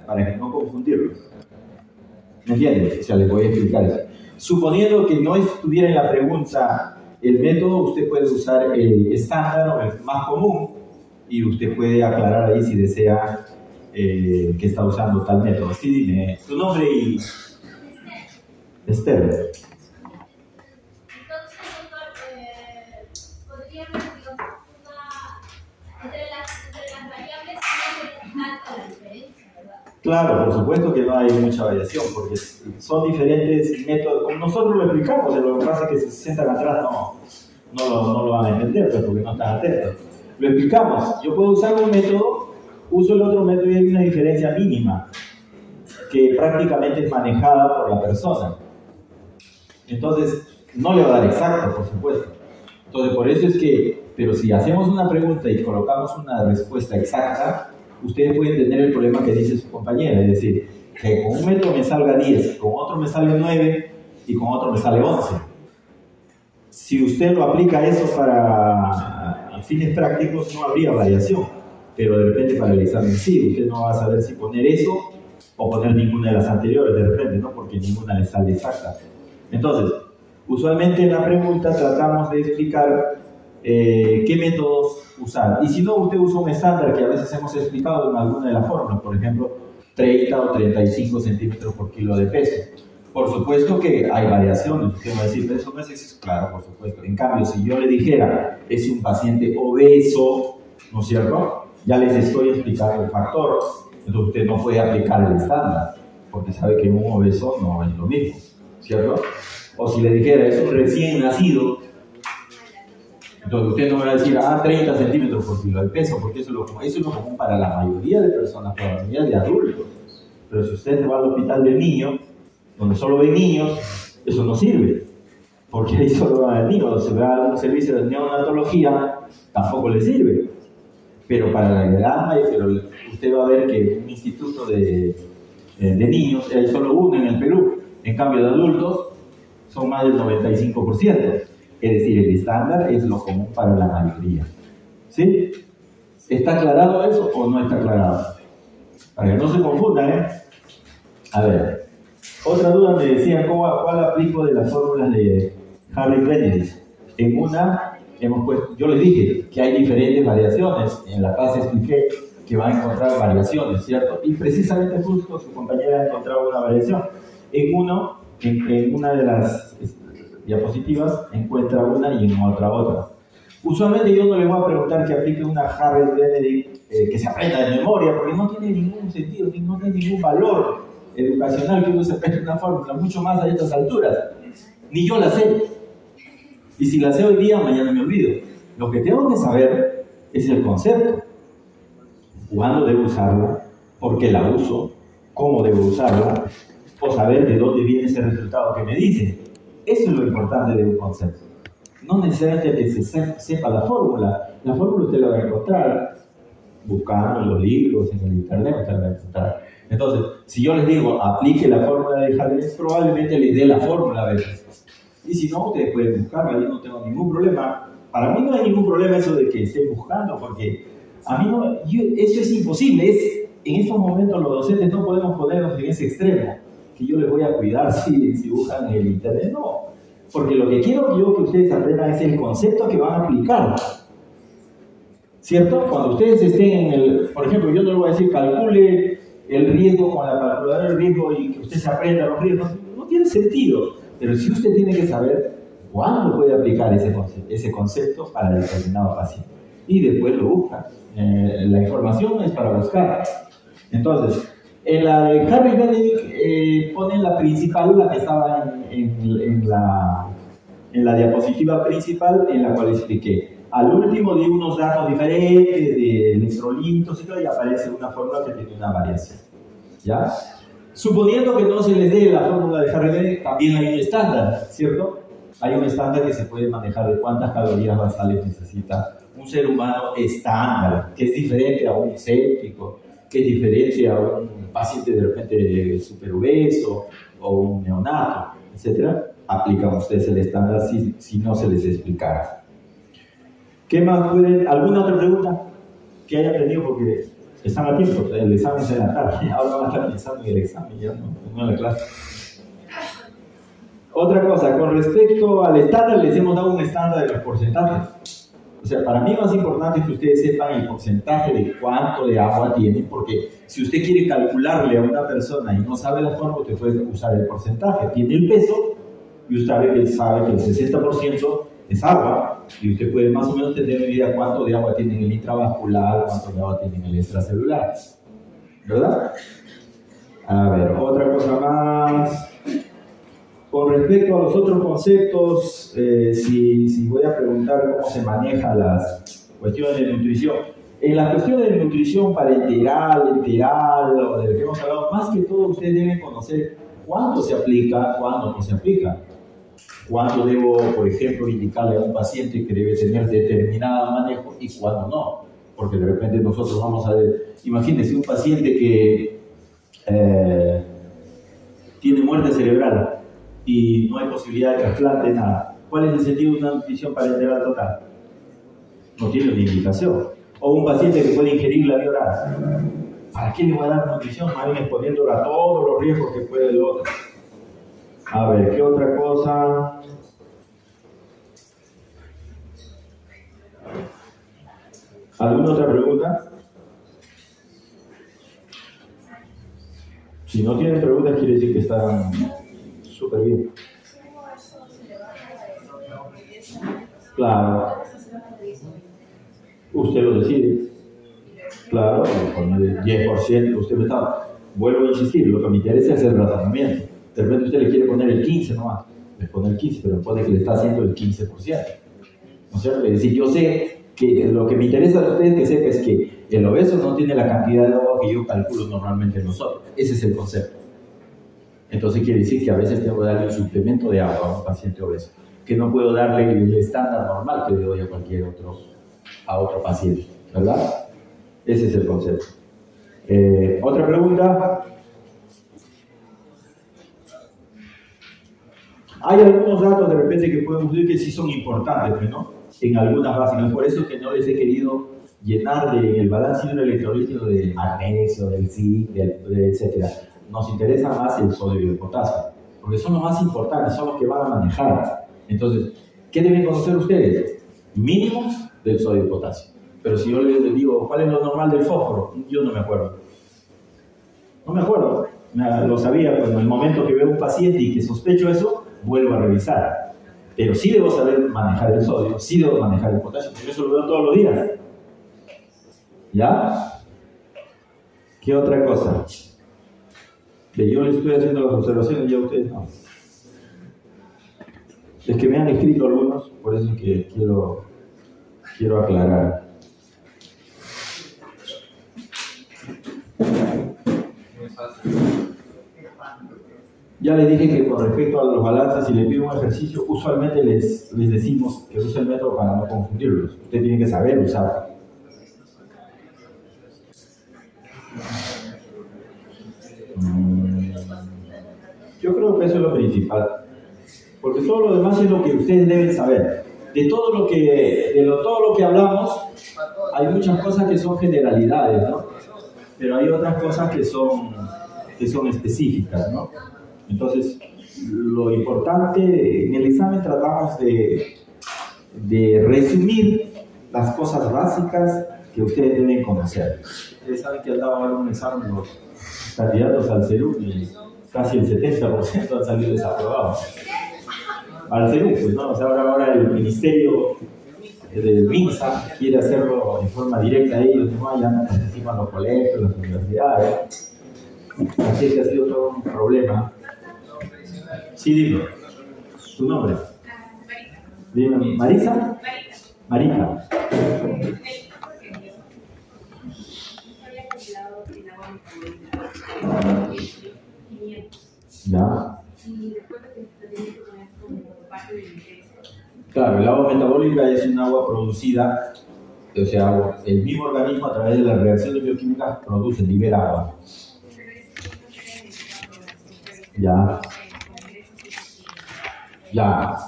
para que no confundirlos. ¿Me entiendes? O sea, les voy a explicar eso. Suponiendo que no estuviera en la pregunta el método, usted puede usar el estándar o el más común y usted puede aclarar ahí si desea que está usando tal método. Sí, dime tu nombre y... Esther. Claro, por supuesto que no hay mucha variación, porque son diferentes métodos. Como nosotros lo explicamos, lo que pasa es que si se sientan atrás no lo van a entender, pues, porque no están atentos. Lo explicamos. Yo puedo usar un método, uso el otro método y hay una diferencia mínima, que prácticamente es manejada por la persona. Entonces, no le va a dar exacto, por supuesto. Entonces, por eso es que, pero si hacemos una pregunta y colocamos una respuesta exacta, ustedes pueden tener el problema que dice su compañera, es decir, que con un método me salga 10, con otro me sale 9 y con otro me sale 11. Si usted lo aplica eso para fines prácticos, no habría variación, pero de repente para el examen sí, usted no va a saber si poner eso o poner ninguna de las anteriores de repente, ¿no? Porque ninguna le sale exacta. Entonces, usualmente en la pregunta tratamos de explicar qué métodos usar. Y si no, usted usa un estándar que a veces hemos explicado en alguna de las fórmulas, por ejemplo, 30 o 35 centímetros por kilo de peso. Por supuesto que hay variaciones. Usted va a decir, ¿eso no es eso? Claro, por supuesto. En cambio, si yo le dijera, es un paciente obeso, ¿no es cierto? Ya les estoy explicando el factor. Entonces usted no puede aplicar el estándar, porque sabe que un obeso no es lo mismo, ¿cierto? O si le dijera, es un recién nacido, entonces usted no me va a decir, 30 centímetros por kilo de peso, porque eso es lo común para la mayoría de personas, para la mayoría de adultos. Pero si usted se va al hospital de niños, donde solo ven niños, eso no sirve, porque ahí solo van a ver niños. O se va a un servicio de neonatología, tampoco le sirve. Pero para la edad, usted va a ver que un instituto de niños, hay solo uno en el Perú. En cambio de adultos, son más del 95%. Es decir, el estándar es lo común para la mayoría. ¿Sí? ¿Está aclarado eso o no está aclarado? Para que no se confundan, ¿eh? A ver, otra duda me decían, ¿cuál aplico de las fórmulas de Hardy-Benedict? En una, yo les dije que hay diferentes variaciones. En la clase expliqué que va a encontrar variaciones, ¿cierto? Y precisamente justo su compañera ha encontrado una variación. En una de las diapositivas encuentra una y en otra. Usualmente yo no le voy a preguntar que aplique una Hardy-Benedict que se aprenda de memoria, porque no tiene ningún sentido, no tiene ningún valor educacional que uno se aprenda una fórmula, mucho más a estas alturas. Ni yo la sé. Y si la sé hoy día, mañana me olvido. Lo que tengo que saber es el concepto. ¿Cuándo debo usarla? ¿Por qué la uso? ¿Cómo debo usarla? O saber de dónde viene ese resultado que me dice. Eso es lo importante de un concepto. No necesariamente que se sepa la fórmula. La fórmula usted la va a encontrar buscando en los libros, en el internet, usted la va a encontrar. Entonces, si yo les digo, aplique la fórmula de Hardy, probablemente les dé la fórmula a veces. Y si no, ustedes pueden buscarla, yo no tengo ningún problema. Para mí no hay ningún problema eso de que estén buscando, porque a mí eso es imposible. En estos momentos los docentes no podemos ponernos en ese extremo, que yo les voy a cuidar si buscan en el internet, no. Porque lo que quiero yo que ustedes aprendan es el concepto que van a aplicar. ¿Cierto? Cuando ustedes estén por ejemplo, yo no le voy a decir calcule el riesgo con la calculadora del riesgo y que usted se aprenda los riesgos, no tiene sentido. Pero si usted tiene que saber cuándo puede aplicar ese concepto para determinado paciente. Y después lo busca. La información es para buscar. Entonces, en la de Hardy-Benedict ponen la principal, la que estaba en la diapositiva principal, en la cual expliqué. Al último di unos datos diferentes de electrolitos y todo, y aparece una fórmula que tiene una variación. ¿Ya? Suponiendo que no se les dé la fórmula de Hardy-Benedict, también hay un estándar, ¿cierto? Hay un estándar que se puede manejar de cuántas calorías basales necesita un ser humano estándar, que es diferente a un séptico, que es diferente a un paciente de repente superobeso o un neonato, etc. Aplican ustedes el estándar si no se les explicara. ¿Qué más pueden? ¿Alguna otra pregunta que haya tenido? Porque Están a tiempo, el examen es en la tarde, ahora van a estar pensando en el examen, ya no en la clase. Otra cosa, con respecto al estándar, les hemos dado un estándar de los porcentajes. O sea, para mí más importante es que ustedes sepan el porcentaje de cuánto de agua tienen, porque si usted quiere calcularle a una persona y no sabe la forma, usted puede usar el porcentaje. Tiene el peso y usted sabe que el 60% es agua, y usted puede más o menos tener una idea cuánto de agua tiene en el intravascular, cuánto de agua tiene en el extracelular. ¿Verdad? A ver, otra cosa más. Con respecto a los otros conceptos, si voy a preguntar cómo se manejan las cuestiones de nutrición. En las cuestiones de nutrición parenteral, enteral, o de lo que hemos hablado, más que todo ustedes deben conocer cuándo se aplica, cuándo no se aplica. Cuándo debo, por ejemplo, indicarle a un paciente que debe tener determinado manejo y cuándo no. Porque de repente nosotros vamos a ver, imagínense un paciente que tiene muerte cerebral y no hay posibilidad de trasplante, nada. ¿Cuál es el sentido de una nutrición parenteral total? No tiene una indicación. O un paciente que puede ingerir la vía oral. ¿Para qué le va a dar nutrición? Más bien exponiéndolo a todos los riesgos que puede el otro. A ver, ¿qué otra cosa? ¿Alguna otra pregunta? Si no tienen preguntas, quiere decir que están súper bien. Claro. Usted lo decide. Claro, con el 10%, usted me está... Vuelvo a insistir, lo que me interesa es el tratamiento. De repente usted le quiere poner el 15 nomás. Le pone el 15, pero pone que le está haciendo el 15%. ¿No es cierto? Es decir, yo sé que lo que me interesa de ustedes que sepa es que el obeso no tiene la cantidad de agua que yo calculo normalmente en nosotros. Ese es el concepto. Entonces quiere decir que a veces tengo que darle un suplemento de agua a un paciente obeso, que no puedo darle el estándar normal que le doy a cualquier otro paciente, ¿verdad? Ese es el concepto. Otra pregunta. Hay algunos datos de repente que podemos decir que sí son importantes, ¿no? En algunas básicas. Por eso que no les he querido llenar del balance hidroelectrolítico de magnesio, del zinc, etc. Nos interesa más el sodio y el potasio, porque son los más importantes, son los que van a manejar. Entonces, ¿qué deben conocer ustedes? Mínimo del sodio y potasio. Pero si yo les digo, ¿cuál es lo normal del fósforo? Yo no me acuerdo. No me acuerdo. Lo sabía, pero en el momento que veo un paciente y que sospecho eso, vuelvo a revisar. Pero sí debo saber manejar el sodio, sí debo manejar el potasio, porque eso lo veo todos los días. ¿Ya? ¿Qué otra cosa? Que yo les estoy haciendo las observaciones y a ustedes no. Es que me han escrito algunos, por eso es que quiero aclarar. Ya les dije que con respecto a los balances, si les pido un ejercicio, usualmente les decimos que use el método para no confundirlos. Usted tiene que saber usarlo. Yo creo que eso es lo principal, porque todo lo demás es lo que ustedes deben saber. De todo lo que hablamos, hay muchas cosas que son generalidades, ¿no? Pero hay otras cosas que son específicas, ¿no? Entonces, lo importante, en el examen tratamos de resumir las cosas básicas que ustedes deben conocer. Ustedes saben que andaban en un examen los candidatos al CERUC y casi el 70% han salido desaprobados. Al CERUC, pues, ¿no? O sea, ahora el Ministerio del MINSA quiere hacerlo de forma directa a ellos, ¿no? Ya no participan los colegios, las universidades. Así que ha sido todo un problema. Sí, dime. ¿Tu nombre? Dime, ¿Marisa? Marita. Ya. Claro, el agua metabólica es un agua producida, o sea, el mismo organismo a través de las reacciones bioquímicas produce, libera agua. Ya.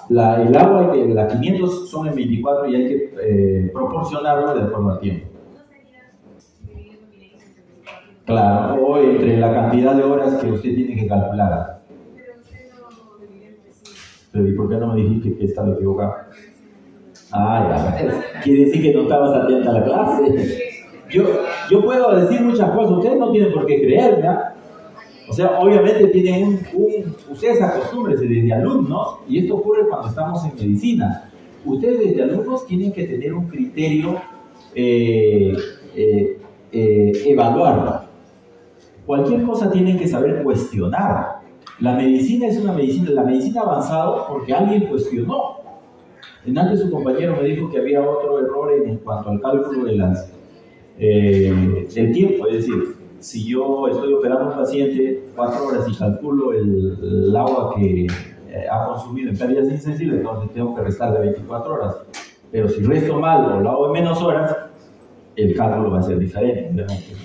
El agua, las 500 son en 24 y hay que proporcionarlo de acuerdo al tiempo. Claro, o entre la cantidad de horas que usted tiene que calcular. Pero usted no dividió entre sí. Pero ¿y por qué no me dijiste que estaba equivocado? Ah, ya. Quiere decir que no estabas atenta a la clase. Yo puedo decir muchas cosas, ustedes no tienen por qué creerme. O sea, obviamente tienen ustedes acostúmbrense desde alumnos, y esto ocurre cuando estamos en medicina. Ustedes desde alumnos tienen que tener un criterio, evaluar. Cualquier cosa tienen que saber cuestionar. La medicina es la medicina avanzada porque alguien cuestionó. Antes su compañero me dijo que había otro error en cuanto al cálculo de del tiempo, es decir, si yo estoy operando a un paciente 4 horas y calculo el agua que ha consumido en pérdidas insensibles, entonces tengo que restar de 24 horas. Pero si resto mal o lo hago en menos horas, el cálculo va a ser diferente, obviamente.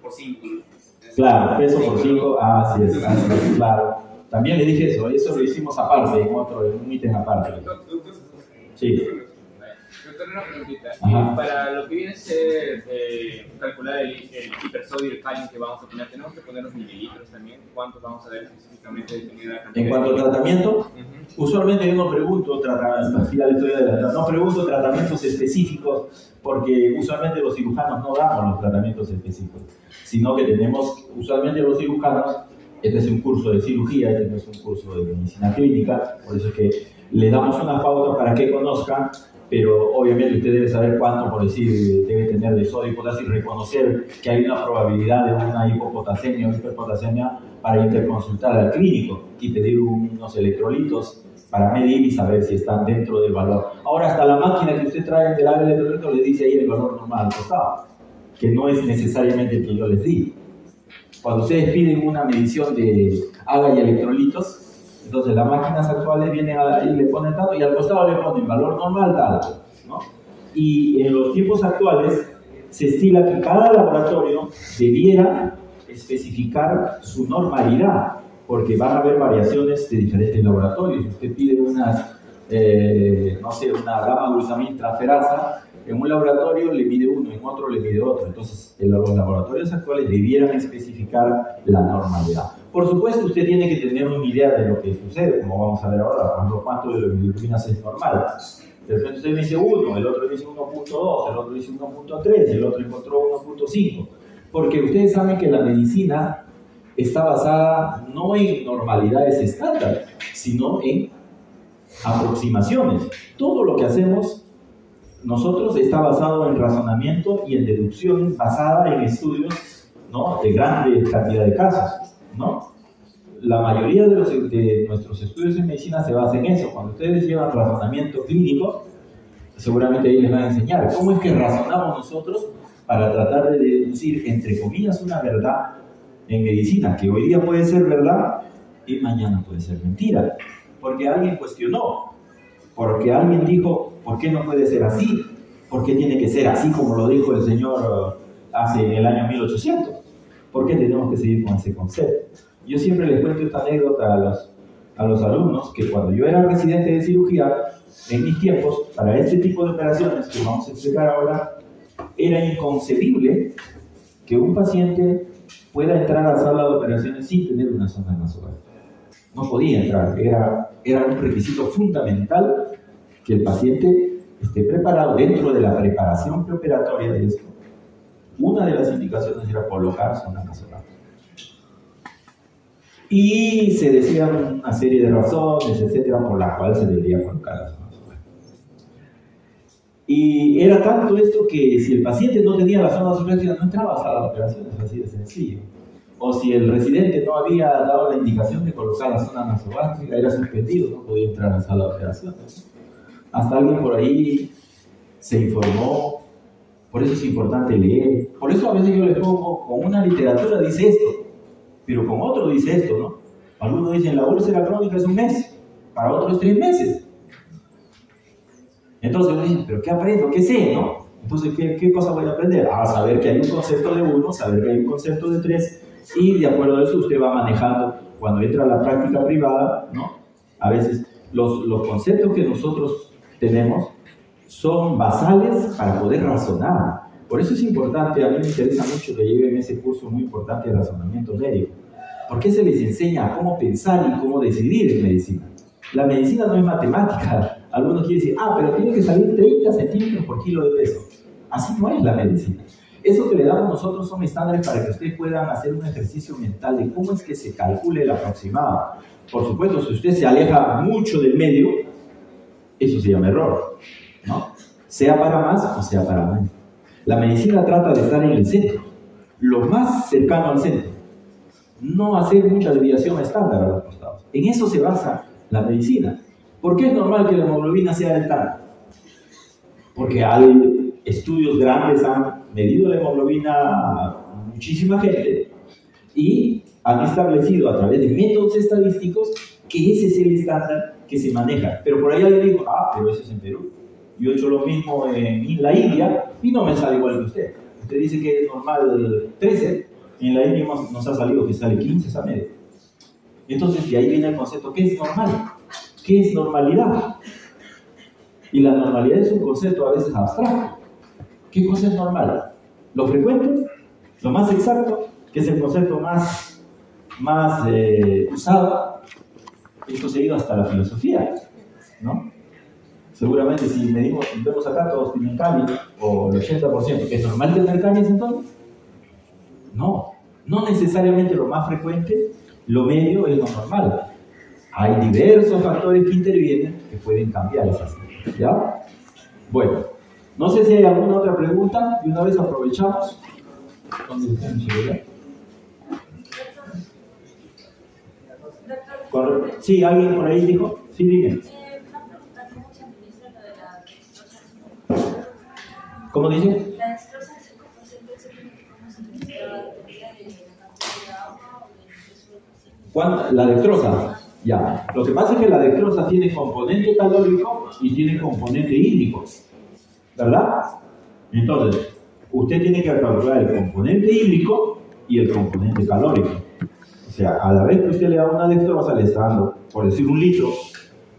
Por 5. Claro, peso por 5, así es, claro. También le dije eso lo hicimos aparte, en un ítem aparte. Sí. Doctor, una preguntita. Ajá. Para lo que viene a ser calcular el hipersodio y el calcio que vamos a poner, ¿tenemos que poner los mililitros también? ¿Cuántos vamos a ver específicamente dependiendo de la cantidad? En cuanto al tratamiento, usualmente yo no pregunto tratamientos específicos, porque usualmente los cirujanos no damos los tratamientos específicos, sino que tenemos, usualmente los cirujanos, este es un curso de cirugía, este no es un curso de medicina clínica, por eso es que le damos una pauta para que conozcan, pero obviamente usted debe saber cuánto, por decir, debe tener de sodio y potasio y reconocer que hay una probabilidad de una hipopotasemia o hiperpotasemia para interconsultar al clínico y pedir unos electrolitos para medir y saber si están dentro del valor. Ahora, hasta la máquina que usted trae del área de electrolito le dice ahí el valor normal al costado, que no es necesariamente el que yo les di. Cuando ustedes piden una medición de AGA y electrolitos, entonces las máquinas actuales vienen ahí, le ponen tanto y al costado le ponen valor normal tal, ¿no? Y en los tiempos actuales se estila que cada laboratorio debiera especificar su normalidad, porque van a haber variaciones de diferentes laboratorios. Usted pide una gamma glutamina transferasa, en un laboratorio le mide uno, en otro le mide otro. Entonces, los laboratorios actuales debieran especificar la normalidad. Por supuesto, usted tiene que tener una idea de lo que sucede, como vamos a ver ahora, cuánto de las bilirrubinas es normal. De repente usted me dice 1, el otro dice 1.2, el otro dice 1.3, el otro encontró 1.5. Porque ustedes saben que la medicina está basada no en normalidades estándar, sino en aproximaciones. Todo lo que hacemos nosotros está basado en razonamiento y en deducciones basadas en estudios, ¿no?, de grande cantidad de casos, ¿no? La mayoría de nuestros estudios en medicina se basa en eso. Cuando ustedes llevan razonamiento clínico, seguramente ahí les van a enseñar cómo es que razonamos nosotros para tratar de deducir, entre comillas, una verdad en medicina, que hoy día puede ser verdad y mañana puede ser mentira, porque alguien cuestionó, porque alguien dijo, ¿por qué no puede ser así? ¿Por qué tiene que ser así como lo dijo el señor hace en el año 1800? ¿Por qué tenemos que seguir con ese concepto? Yo siempre les cuento esta anécdota a los alumnos, que cuando yo era residente de cirugía, en mis tiempos, para este tipo de operaciones que vamos a explicar ahora, era inconcebible que un paciente pueda entrar a la sala de operaciones sin tener una sonda nasogástrica. No podía entrar, era un requisito fundamental que el paciente esté preparado. Dentro de la preparación preoperatoria de esto, una de las indicaciones era colocar sonda nasogástrica. Y se decían una serie de razones, etcétera, por las cuales se debería colocar la sonda nasogástrica. Y era tanto esto que si el paciente no tenía la sonda nasogástrica, no entraba a la sala de operaciones, así de sencillo. O si el residente no había dado la indicación de colocar la sonda nasogástrica, era suspendido, no podía entrar a la sala de operaciones. Hasta alguien por ahí se informó. Por eso es importante leer. Por eso a veces yo les pongo, con una literatura dice esto, pero con otro dice esto, ¿no? Algunos dicen la úlcera crónica es 1 mes, para otros es 3 meses. Entonces dicen, ¿pero qué aprendo? ¿Qué sé? ¿No? Entonces, ¿qué cosa voy a aprender? A saber que hay un concepto de 1, saber que hay un concepto de 3, y de acuerdo a eso usted va manejando. Cuando entra a la práctica privada, ¿no?, a veces los conceptos que nosotros tenemos son basales para poder razonar. Por eso es importante, a mí me interesa mucho que lleven ese curso muy importante de razonamiento médico, porque se les enseña cómo pensar y cómo decidir en medicina. La medicina no es matemática. Algunos quieren decir, pero tiene que salir 30 centímetros por kilo de peso. Así no es la medicina. Eso que le damos nosotros son estándares para que ustedes puedan hacer un ejercicio mental de cómo es que se calcule el aproximado. Por supuesto, si usted se aleja mucho del medio, eso se llama error, ¿no? Sea para más o sea para menos. La medicina trata de estar en el centro, lo más cercano al centro. No hacer mucha desviación estándar a los costados. En eso se basa la medicina. ¿Por qué es normal que la hemoglobina sea deltana? Porque hay estudios grandes, han medido la hemoglobina a muchísima gente y han establecido a través de métodos estadísticos que ese es el estándar que se maneja. Pero por ahí alguien dijo, pero eso es en Perú. Yo he hecho lo mismo en la India y no me sale igual que usted. Usted dice que es normal 13, y en la India nos ha salido que sale 15 esa media. Entonces, de ahí viene el concepto, ¿qué es normal? ¿Qué es normalidad? Y la normalidad es un concepto a veces abstracto. ¿Qué cosa es normal? Lo frecuente, lo más exacto, que es el concepto más usado. Esto se ha ido hasta la filosofía, ¿no? Seguramente si vemos acá, todos tienen caries, o el 80%, ¿que es normal tener caries entonces? No necesariamente lo más frecuente, lo medio es lo normal. Hay diversos factores que intervienen que pueden cambiar esa situación, ¿ya? Bueno, no sé si hay alguna otra pregunta, y una vez aprovechamos. ¿Dónde está mi celular? Sí, alguien por ahí dijo. Sí, dime. ¿Cómo dice? La dextrosa es el concepto cómo se administra la cantidad de agua o de peso del paciente. La dextrosa, ya. Lo que pasa es que la dextrosa tiene componente calórico y tiene componente hídrico, ¿verdad? Entonces, usted tiene que calcular el componente hídrico y el componente calórico. O sea, a la vez que usted le da una dextrosa, le está dando, por decir 1 litro,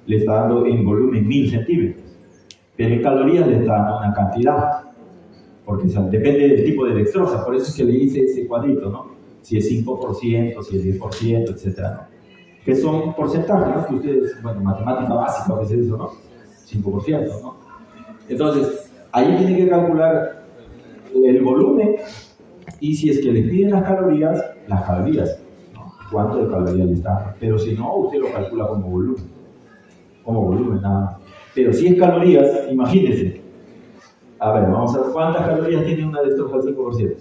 le está dando en volumen 1000 centímetros. Pero en calorías le está dando una cantidad, porque depende del tipo de dextrosa. Por eso es que le hice ese cuadrito, ¿no? Si es 5%, si es 10%, etc., ¿no? Que son porcentajes, ¿no? Que ustedes, matemática básica, que es eso, ¿no? 5%, ¿no? Entonces, ahí tiene que calcular el volumen y si es que le piden las calorías, ¿no? ¿Cuánto de calorías le está? Pero si no, usted lo calcula como volumen, nada más. Pero si es calorías, imagínense. A ver, vamos a ver cuántas calorías tiene una dextrosa al 5%.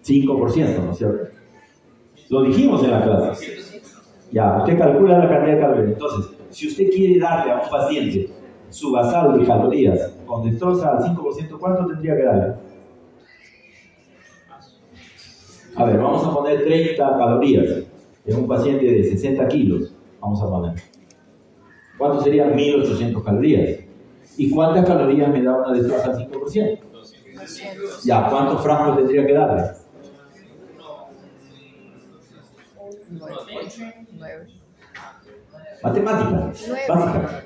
5%, ¿no es cierto? Lo dijimos en la clase. Ya, usted calcula la cantidad de calorías. Entonces, si usted quiere darle a un paciente su basal de calorías con dextrosa al 5%, ¿cuánto tendría que darle? A ver, vamos a poner 30 calorías en un paciente de 60 kilos. Vamos a poner. ¿Cuánto serían 1800 calorías? ¿Y cuántas calorías me da una dextrosa al 5%? Ya, ¿cuántos frascos tendría que darle? 9. Matemática, 9. básica.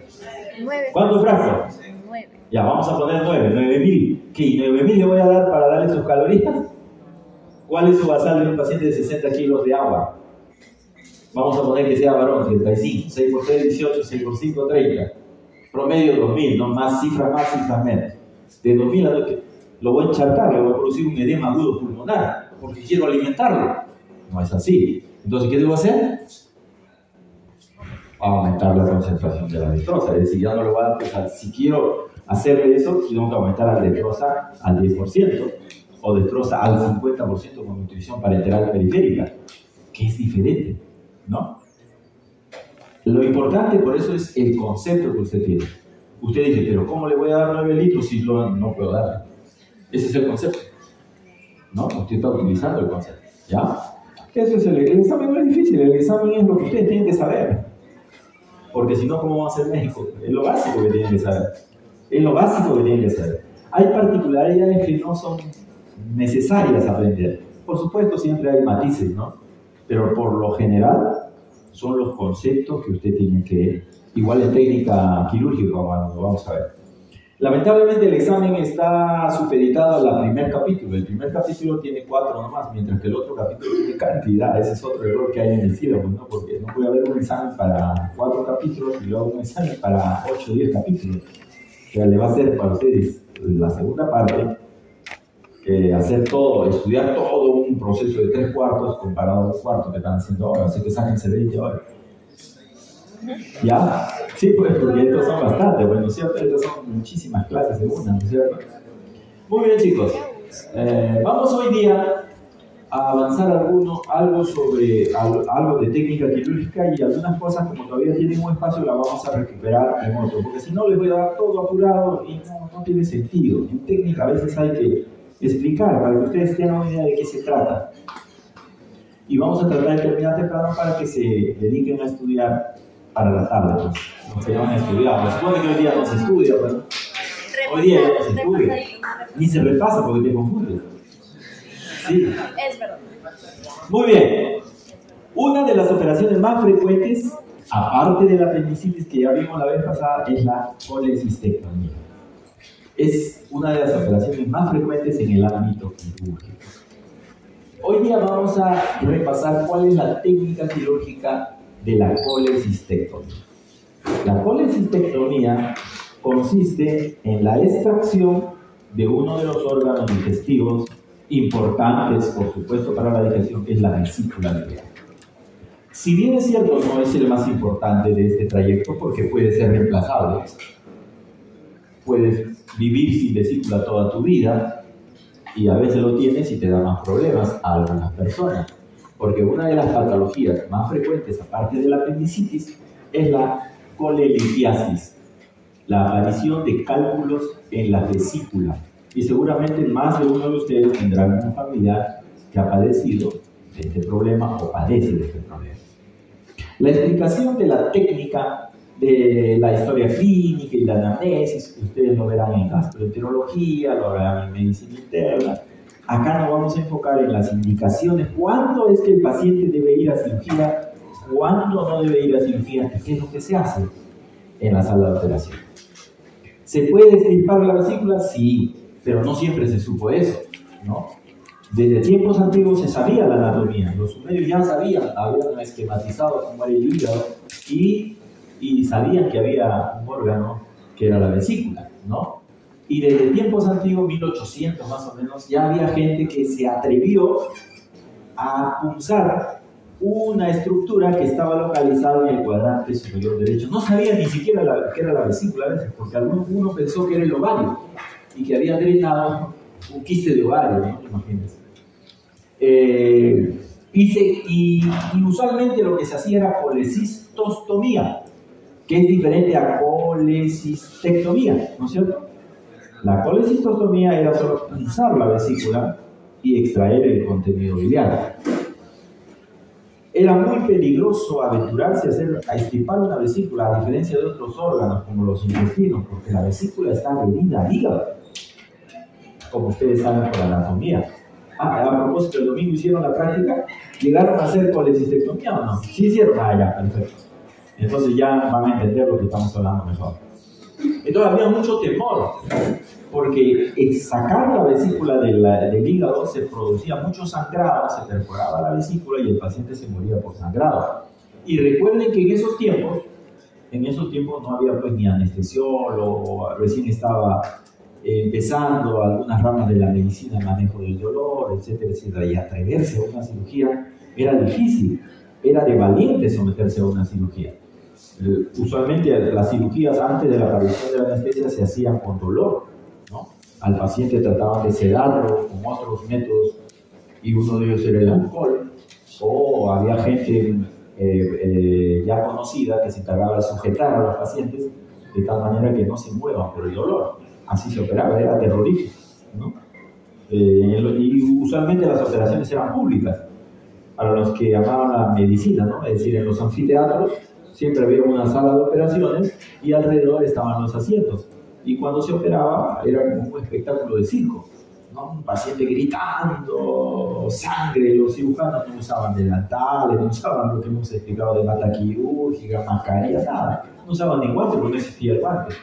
9. ¿Cuántos frascos? 9. Ya, vamos a poner 9000. ¿Qué? ¿9000 le voy a dar para darle sus calorías? ¿Cuál es su basal de un paciente de 60 kilos de agua? Vamos a poner que sea varón, 35. 6 por 3, 18, 6 por 5, 30. Promedio 2000, ¿no? Más, cifras menos. De 2000 a 2000, lo voy a encharcar, le voy a producir un edema agudo pulmonar, porque quiero alimentarlo. No es así. Entonces, ¿qué debo hacer? Aumentar la concentración de la dextrosa. Es decir, ya no lo voy a empezar. Si quiero hacerle eso, tengo que aumentar la dextrosa al 10% o dextrosa al 50% con nutrición parenteral periférica, que es diferente, ¿no? Lo importante por eso es el concepto que usted tiene. Usted dice, pero ¿cómo le voy a dar 9 litros si no puedo darle? Ese es el concepto, ¿no? Usted está utilizando el concepto, ¿ya? Eso es el examen no es difícil, el examen es lo que ustedes tienen que saber. Porque si no, ¿cómo va a ser México? Es lo básico que tienen que saber. Es lo básico que tienen que saber. Hay particularidades que no son necesarias aprender. Por supuesto, siempre hay matices, ¿no? Pero por lo general, son los conceptos que usted tiene que... Igual en técnica quirúrgica, bueno, lo vamos a ver. Lamentablemente el examen está supeditado al primer capítulo. El primer capítulo tiene 4 nomás, mientras que el otro capítulo tiene cantidad. Ese es otro error que hay en el cielo, ¿no? Porque no puede haber un examen para 4 capítulos y luego un examen para 8 o 10 capítulos. O sea, le va a hacer para ustedes la segunda parte, hacer todo, estudiar todo un proceso de 3/4 comparado a 2/4 que están haciendo ahora. Así que sáquense 20 horas. ¿Ya? Sí, pues, porque estos son bastante, bueno, ¿cierto? Estas son muchísimas clases de una, ¿no es cierto? Muy bien, chicos. Vamos hoy día a avanzar algo sobre algo de técnica quirúrgica y algunas cosas, como todavía tienen un espacio, la vamos a recuperar en otro, porque si no les voy a dar todo apurado y no tiene sentido. En técnica a veces hay que explicar para que ustedes tengan una idea de qué se trata. Y vamos a tratar de terminar temprano para que se dediquen a estudiar para la tarde, no se van a estudiar. Se supone que hoy día no se estudia, pero hoy día no se estudia. Ni se repasa porque te confundes. Sí. Es verdad. Muy bien. Una de las operaciones más frecuentes, aparte de la apendicitis que ya vimos la vez pasada, es la colecistectomía. Es una de las operaciones más frecuentes en el ámbito quirúrgico. Hoy día vamos a repasar cuál es la técnica quirúrgica de la colecistectomía. La colecistectomía consiste en la extracción de uno de los órganos digestivos importantes, por supuesto, para la digestión, que es la vesícula biliar. Si bien es cierto, no es el más importante de este trayecto porque puede ser reemplazable. Puedes vivir sin vesícula toda tu vida y a veces lo tienes y te da más problemas a algunas personas. Porque una de las patologías más frecuentes, aparte de la apendicitis, es la colelitiasis, la aparición de cálculos en la vesícula. Y seguramente más de uno de ustedes tendrán un familiar que ha padecido de este problema o padece de este problema. La explicación de la técnica de la historia clínica y la anamnesis, ustedes lo verán en gastroenterología, lo verán en medicina interna. Acá nos vamos a enfocar en las indicaciones, cuándo es que el paciente debe ir a cirugía, cuándo no debe ir a cirugía, y qué es lo que se hace en la sala de operación. ¿Se puede extirpar la vesícula? Sí, pero no siempre se supo eso, ¿no? Desde tiempos antiguos se sabía la anatomía, los sumerios ya sabían, habían esquematizado cómo era el hígado y sabían que había un órgano que era la vesícula, ¿no? Y desde tiempos antiguos, 1800 más o menos, ya había gente que se atrevió a punzar una estructura que estaba localizada en el cuadrante superior derecho. No sabía ni siquiera qué era la vesícula a veces, porque uno pensó que era el ovario y que había drenado un quiste de ovario, ¿no? Imagínense. Y usualmente lo que se hacía era colecistostomía, que es diferente a colecistectomía, ¿no es cierto? La colecistostomía era solo punzar la vesícula y extraer el contenido biliar. Era muy peligroso aventurarse a extirpar una vesícula, a diferencia de otros órganos como los intestinos, porque la vesícula está adherida al hígado, como ustedes saben por anatomía. A propósito, el domingo hicieron la práctica, ¿llegaron a hacer colecistectomía o no? Sí hicieron, ya, perfecto. Entonces ya van a entender lo que estamos hablando mejor. Entonces había mucho temor, porque sacar la vesícula del hígado se producía mucho sangrado, se perforaba la vesícula y el paciente se moría por sangrado. Y recuerden que en esos tiempos no había pues ni anestesiólogo, recién estaba empezando algunas ramas de la medicina, el manejo del dolor, etcétera, etcétera. Y atreverse a una cirugía era difícil, era de valiente someterse a una cirugía. Usualmente las cirugías antes de la aparición de la anestesia se hacían con dolor, ¿no? Al paciente trataban de sedarlo con otros métodos y uno de ellos era el alcohol, o había gente ya conocida que se encargaba de sujetar a los pacientes de tal manera que no se muevan por el dolor. Así se operaba, era terrorífico, ¿no? Y usualmente las operaciones eran públicas para los que amaban la medicina, ¿no? Es decir, en los anfiteatros siempre había una sala de operaciones y alrededor estaban los asientos. Y cuando se operaba era como un espectáculo de circo, ¿no? Un paciente gritando, sangre, los cirujanos no usaban delantales, no usaban lo que hemos explicado de bata quirúrgica, mascarilla, nada. No usaban ni guantes porque no existía el guante.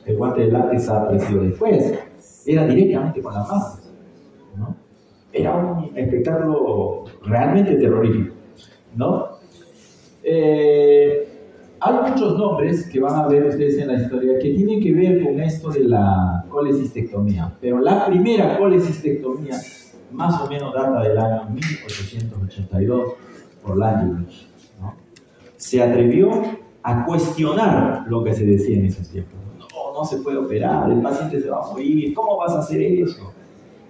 El guante de látex ha aparecido después. Era directamente con las manos, ¿no? Era un espectáculo realmente terrorífico, ¿no? Hay muchos nombres que van a ver ustedes en la historia que tienen que ver con esto de la colecistectomía, pero la primera colecistectomía más o menos data del año 1882 por Langerhans, ¿no? Se atrevió a cuestionar lo que se decía en esos tiempos. No se puede operar, el paciente se va a morir, ¿cómo vas a hacer eso?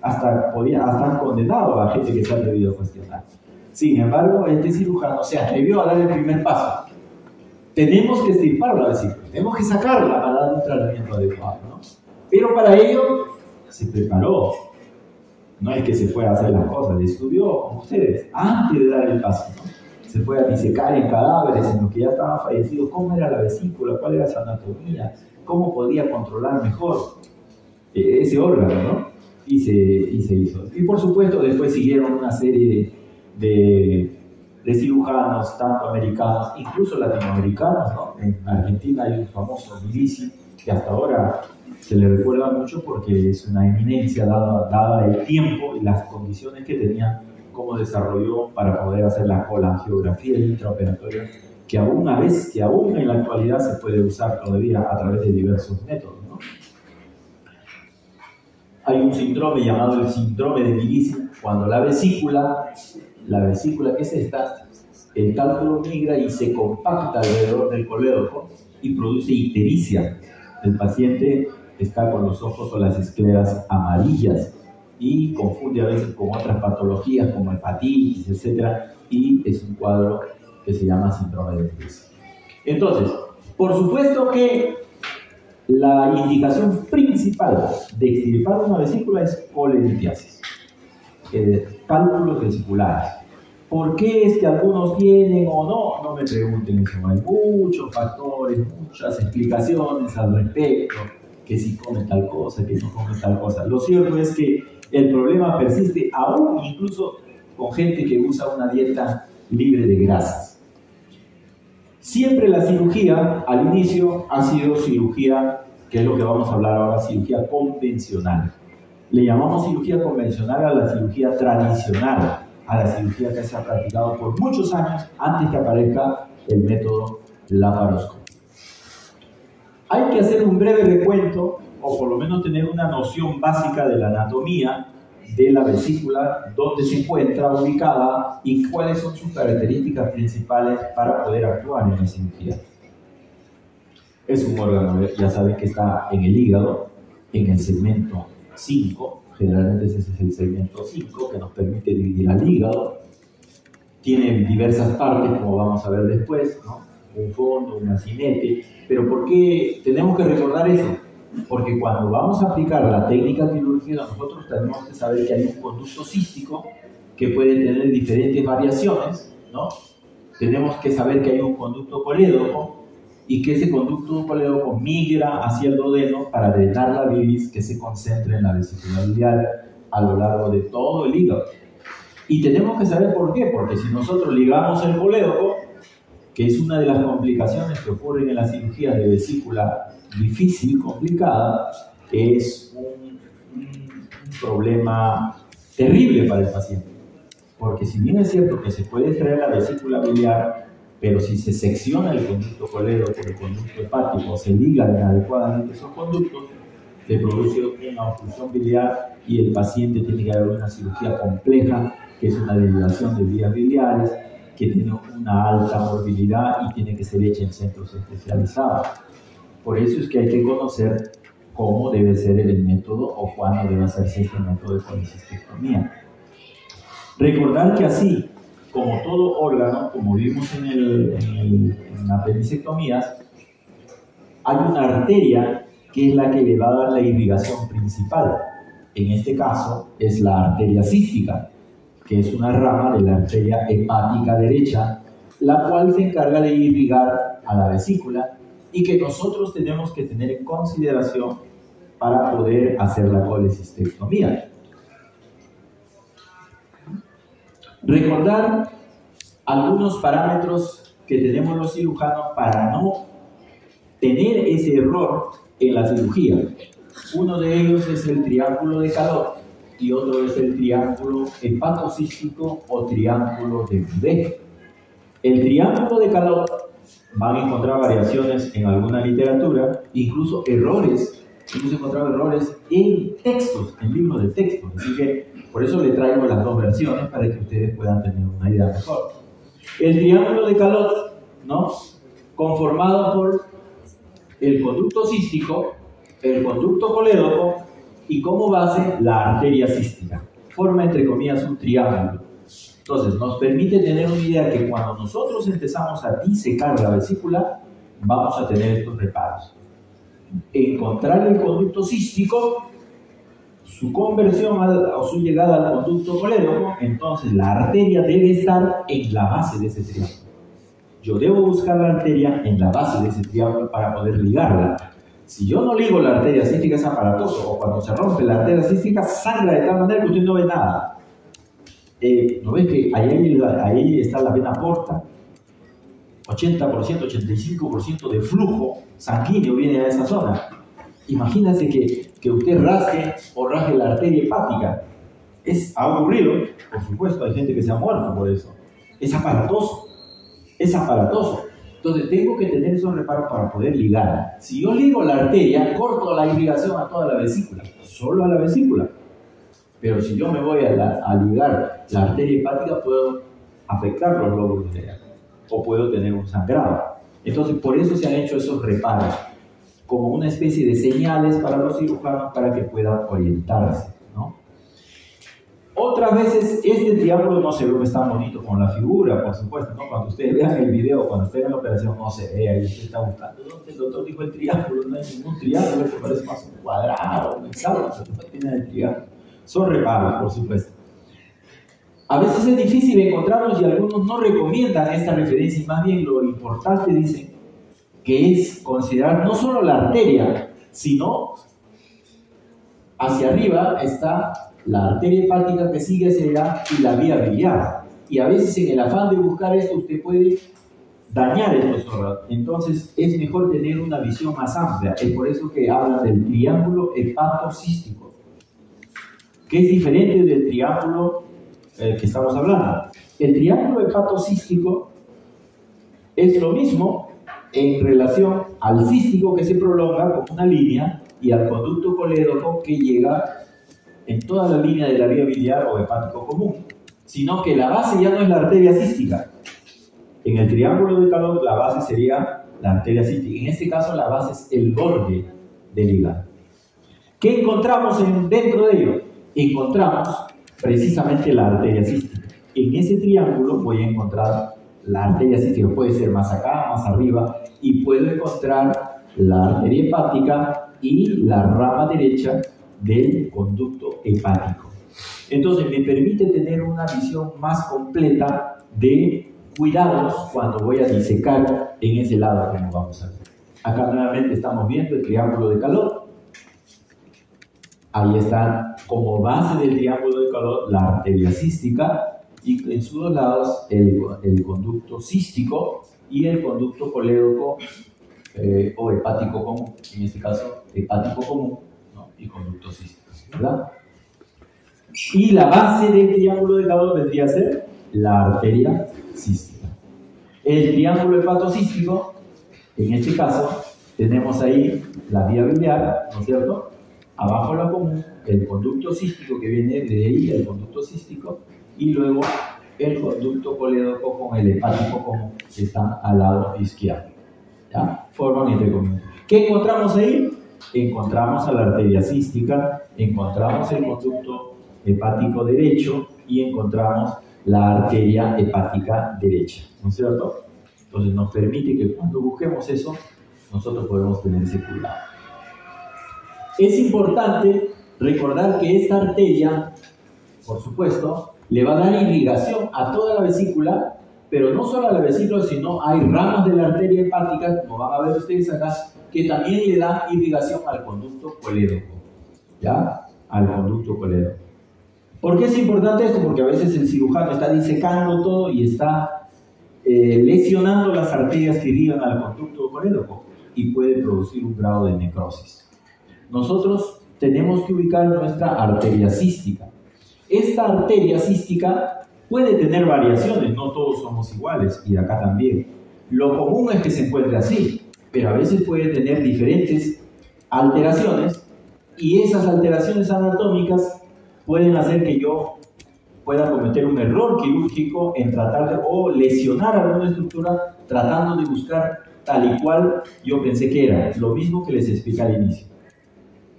Hasta han condenado a gente que se ha atrevido a cuestionar. Sin embargo, este cirujano se atrevió a dar el primer paso. Tenemos que extirpar la vesícula, tenemos que sacarla para dar un tratamiento adecuado, ¿no? Pero para ello se preparó. No es que se fue a hacer las cosas, estudió como ustedes, antes de dar el paso, ¿no? Se fue a disecar en cadáveres en los que ya estaban fallecidos cómo era la vesícula, cuál era su anatomía, cómo podía controlar mejor ese órgano, ¿no? Y se hizo. Y por supuesto después siguieron una serie de cirujanos, tanto americanos, incluso latinoamericanos, ¿no? En Argentina hay un famoso Milici, que hasta ahora se le recuerda mucho porque es una eminencia dada el tiempo y las condiciones que tenía, cómo desarrolló para poder hacer la colangiografía intraoperatoria, que aún en la actualidad se puede usar todavía a través de diversos métodos, ¿no? Hay un síndrome llamado el síndrome de Milici, cuando la vesícula que es esta, el cálculo migra y se compacta alrededor del colédoco y produce ictericia. El paciente está con los ojos o las escleras amarillas y confunde a veces con otras patologías como hepatitis, etc. Y es un cuadro que se llama síndrome de Milici. Entonces, por supuesto que la indicación principal de extirpar una vesícula es colelitiasis, cálculos vesiculares. ¿Por qué es que algunos tienen o no? No me pregunten eso. Hay muchos factores, muchas explicaciones al respecto, que si come tal cosa, que no come tal cosa. Lo cierto es que el problema persiste aún incluso con gente que usa una dieta libre de grasas. Siempre la cirugía, al inicio, ha sido cirugía, que es lo que vamos a hablar ahora, cirugía convencional. Le llamamos cirugía convencional a la cirugía tradicional, a la cirugía que se ha practicado por muchos años antes que aparezca el método laparoscópico. Hay que hacer un breve recuento, o por lo menos tener una noción básica de la anatomía de la vesícula, dónde se encuentra ubicada y cuáles son sus características principales para poder actuar en la cirugía. Es un órgano, ya saben que está en el hígado, en el segmento 5, generalmente ese es el segmento 5 que nos permite dividir al hígado. Tiene diversas partes, como vamos a ver después, ¿no? Un fondo, un acinete. Pero ¿por qué tenemos que recordar eso? Porque cuando vamos a aplicar la técnica quirúrgica, nosotros tenemos que saber que hay un conducto cístico que puede tener diferentes variaciones, ¿no? Tenemos que saber que hay un conducto colédoco y que ese conducto colédoco migra hacia el duodeno para drenar la bilis que se concentra en la vesícula biliar a lo largo de todo el hígado. Y tenemos que saber por qué, porque si nosotros ligamos el colédoco, que es una de las complicaciones que ocurren en la cirugía de vesícula difícil, complicada, es un problema terrible para el paciente. Porque si bien es cierto que se puede extraer la vesícula biliar, pero si se secciona el conducto colédoco, el conducto hepático, se ligan inadecuadamente esos conductos, se produce una obstrucción biliar y el paciente tiene que haber una cirugía compleja, que es una derivación de vías biliares, que tiene una alta morbilidad y tiene que ser hecha en centros especializados. Por eso es que hay que conocer cómo debe ser el método o cuándo debe hacerse este método de colecistectomía. Recordar que así, como todo órgano, como vimos en las apendicectomías, hay una arteria que es la que le va a dar la irrigación principal. En este caso es la arteria cística, que es una rama de la arteria hepática derecha, la cual se encarga de irrigar a la vesícula y que nosotros tenemos que tener en consideración para poder hacer la colecistectomía. Recordar algunos parámetros que tenemos los cirujanos para no tener ese error en la cirugía. Uno de ellos es el triángulo de Calot y otro es el triángulo hepatocístico o triángulo de Boudet. El triángulo de Calot van a encontrar variaciones en alguna literatura, incluso errores. Hemos encontrado errores en textos, en libros de texto. Así que por eso le traigo las dos versiones para que ustedes puedan tener una idea mejor. El triángulo de Calot, ¿no?, conformado por el conducto cístico, el conducto colédoco y como base la arteria cística. Forma entre comillas un triángulo. Entonces nos permite tener una idea que cuando nosotros empezamos a disecar la vesícula, vamos a tener estos reparos. Encontrar el conducto cístico, su conversión o su llegada al conducto colédoco, entonces la arteria debe estar en la base de ese triángulo. Yo debo buscar la arteria en la base de ese triángulo para poder ligarla. Si yo no ligo la arteria cística es aparatoso, o cuando se rompe la arteria cística sangra de tal manera que usted no ve nada. ¿No ves que ahí está la vena porta? 80%, 85% de flujo sanguíneo viene a esa zona. Imagínese que usted rasgue la arteria hepática. Ha ocurrido, por supuesto, hay gente que se ha muerto por eso. Es aparatoso. Es aparatoso. Entonces tengo que tener esos reparos para poder ligar. Si yo ligo la arteria, corto la irrigación a toda la vesícula, solo a la vesícula. Pero si yo me voy a ligar la arteria hepática, puedo afectar los lóbulos de ella, o puedo tener un sangrado. Entonces por eso se han hecho esos reparos, como una especie de señales para los cirujanos para que puedan orientarse, ¿no? Otras veces este triángulo no se ve tan bonito con la figura, por supuesto, ¿no? Cuando ustedes vean el video, cuando estén en la operación, no se ve, ahí usted está buscando, ¿dónde el doctor dijo el triángulo? No hay ningún triángulo, esto parece más un cuadrado, un hexágono, no tiene el triángulo. Son reparos, por supuesto. A veces es difícil encontrarlos y algunos no recomiendan esta referencia, y más bien lo importante, dicen, que es considerar no solo la arteria, sino hacia arriba está la arteria hepática que sigue hacia allá y la vía biliar. Y a veces en el afán de buscar esto usted puede dañar estos órganos. Entonces es mejor tener una visión más amplia. Es por eso que hablan del triángulo hepatocístico, que es diferente del triángulo que estamos hablando. El triángulo hepatocístico es lo mismo en relación al cístico, que se prolonga como una línea, y al conducto colédoco, que llega en toda la línea de la vía biliar o hepático común, sino que la base ya no es la arteria cística. En el triángulo de Calot la base sería la arteria cística. En este caso la base es el borde del hígado. ¿Qué encontramos dentro de ello? Encontramos precisamente la arteria cística. En ese triángulo voy a encontrar la arteria cística, puede ser más acá, más arriba, y puedo encontrar la arteria hepática y la rama derecha del conducto hepático. Entonces me permite tener una visión más completa de cuidados cuando voy a disecar en ese lado que nos vamos a ver. Acá nuevamente estamos viendo el triángulo de Calot. Ahí está como base del triángulo de Calot la arteria cística, y en sus dos lados el conducto cístico y el conducto colédoco o hepático común, en este caso hepático común, ¿no? Y conducto cístico, ¿verdad? Y la base del triángulo de Calot vendría a ser la arteria cística. El triángulo hepatocístico, en este caso, tenemos ahí la vía biliar, ¿no es cierto? Abajo la común, el conducto cístico que viene de ahí, el conducto cístico, y luego el conducto colédoco con el hepático común que está al lado izquierdo. ¿Ya? Forman entre comillas. ¿Qué encontramos ahí? Encontramos a la arteria cística, encontramos el conducto hepático derecho y encontramos la arteria hepática derecha, ¿no es cierto? Entonces nos permite que cuando busquemos eso, nosotros podemos tener ese cuidado. Es importante recordar que esta arteria, por supuesto, le va a dar irrigación a toda la vesícula, pero no solo a la vesícula, sino hay ramas de la arteria hepática, como van a ver ustedes acá, que también le dan irrigación al conducto colédoco, ¿ya? Al conducto colédoco. ¿Por qué es importante esto? Porque a veces el cirujano está disecando todo y está lesionando las arterias que irrigan al conducto colédoco. y puede producir un grado de necrosis. Nosotros tenemos que ubicar nuestra arteria cística. Esta arteria cística puede tener variaciones, no todos somos iguales, y acá también. Lo común es que se encuentre así, pero a veces puede tener diferentes alteraciones, y esas alteraciones anatómicas pueden hacer que yo pueda cometer un error quirúrgico en tratar de, o lesionar alguna estructura tratando de buscar tal y cual yo pensé que era. Lo mismo que les expliqué al inicio.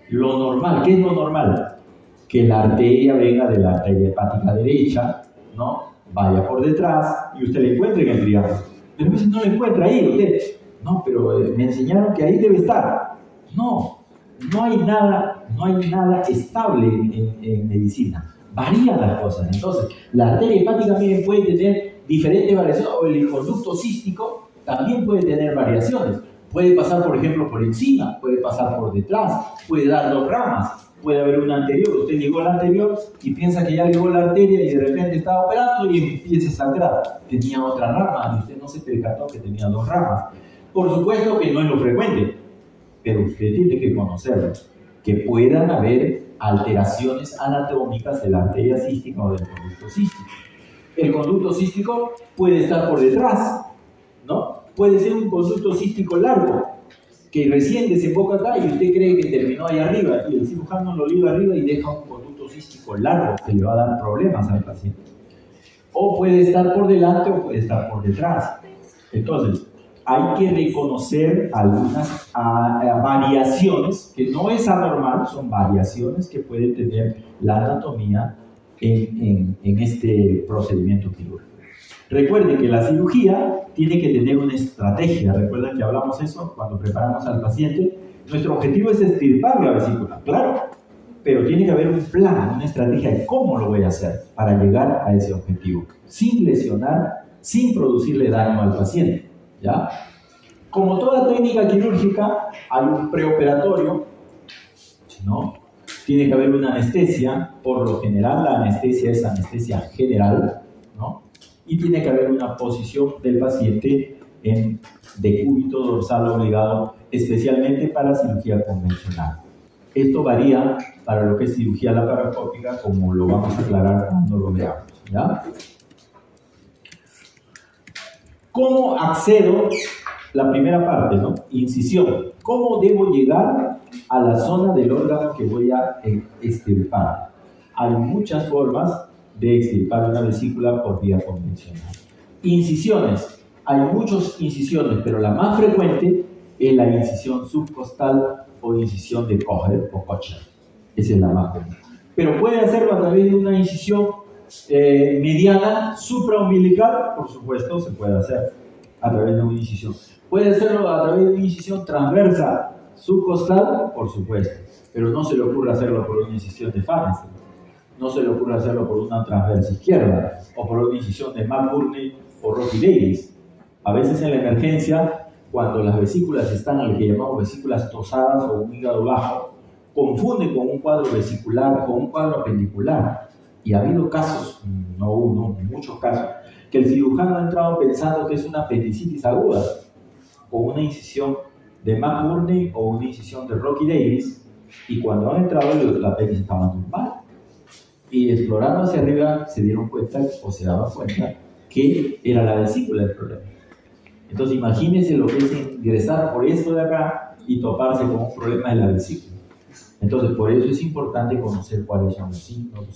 Lo normal, ¿qué es lo normal? Que la arteria venga de la arteria hepática derecha, ¿no? Vaya por detrás y usted la encuentre en el triángulo. Pero a veces no la encuentra ahí, usted. No, pero me enseñaron que ahí debe estar. No hay nada estable en medicina. Varían las cosas. Entonces, la arteria hepática, miren, puede tener diferentes variaciones, o el conducto cístico también puede tener variaciones. Puede pasar, por ejemplo, por encima, puede pasar por detrás, puede dar dos ramas, puede haber una anterior. Usted llegó a la anterior y piensa que ya llegó la arteria y de repente estaba operando y empieza a sangrar. Tenía otra rama y usted no se percató que tenía dos ramas. Por supuesto que no es lo frecuente, pero usted tiene que conocerlo, que puedan haber alteraciones anatómicas de la arteria cística o del conducto cístico. El conducto cístico puede estar por detrás, ¿no? Puede ser un conducto cístico largo, que recién desemboca acá y usted cree que terminó ahí arriba, y el cirujano lo liga arriba y deja un conducto cístico largo que le va a dar problemas al paciente. O puede estar por delante o puede estar por detrás. Entonces, hay que reconocer algunas variaciones, que no es anormal, son variaciones que puede tener la anatomía en este procedimiento quirúrgico. Recuerden que la cirugía tiene que tener una estrategia. Recuerden que hablamos eso cuando preparamos al paciente. Nuestro objetivo es extirpar la vesícula, claro, pero tiene que haber un plan, una estrategia de cómo lo voy a hacer para llegar a ese objetivo, sin lesionar, sin producirle daño al paciente, ¿ya? Como toda técnica quirúrgica, hay un preoperatorio, ¿no? Tiene que haber una anestesia. Por lo general, la anestesia es anestesia general, ¿no? Y tiene que haber una posición del paciente en decúbito dorsal obligado, especialmente para cirugía convencional. Esto varía para lo que es cirugía laparoscópica, como lo vamos a aclarar cuando lo veamos, ¿ya? ¿Cómo accedo? La primera parte, ¿no? Incisión. ¿Cómo debo llegar a la zona del órgano que voy a extirpar? Hay muchas formas de extirpar una vesícula por vía convencional. Incisiones. Hay muchas incisiones, pero la más frecuente es la incisión subcostal o incisión de Kocher o Kocher. Esa es la más común. Pero puede hacerlo a través de una incisión mediana supraumbilical, por supuesto, se puede hacer a través de una incisión. Puede hacerlo a través de una incisión transversa subcostal, por supuesto, pero no se le ocurre hacerlo por una incisión de Farnstein. No se le ocurre hacerlo por una transversa izquierda o por una incisión de McBurney o Rocky Davis. A veces en la emergencia, cuando las vesículas están en lo que llamamos vesículas tosadas o un hígado bajo, confunden con un cuadro vesicular, con un cuadro apendicular. Y ha habido casos, no uno, muchos casos, que el cirujano ha entrado pensando que es una apendicitis aguda, con una incisión de McBurney o una incisión de Rocky Davis, y cuando han entrado la apéndice estaba normal. Y explorando hacia arriba se dieron cuenta, o se daban cuenta, que era la vesícula el problema. Entonces imagínense lo que es ingresar por esto de acá y toparse con un problema de la vesícula. Entonces por eso es importante conocer cuáles son los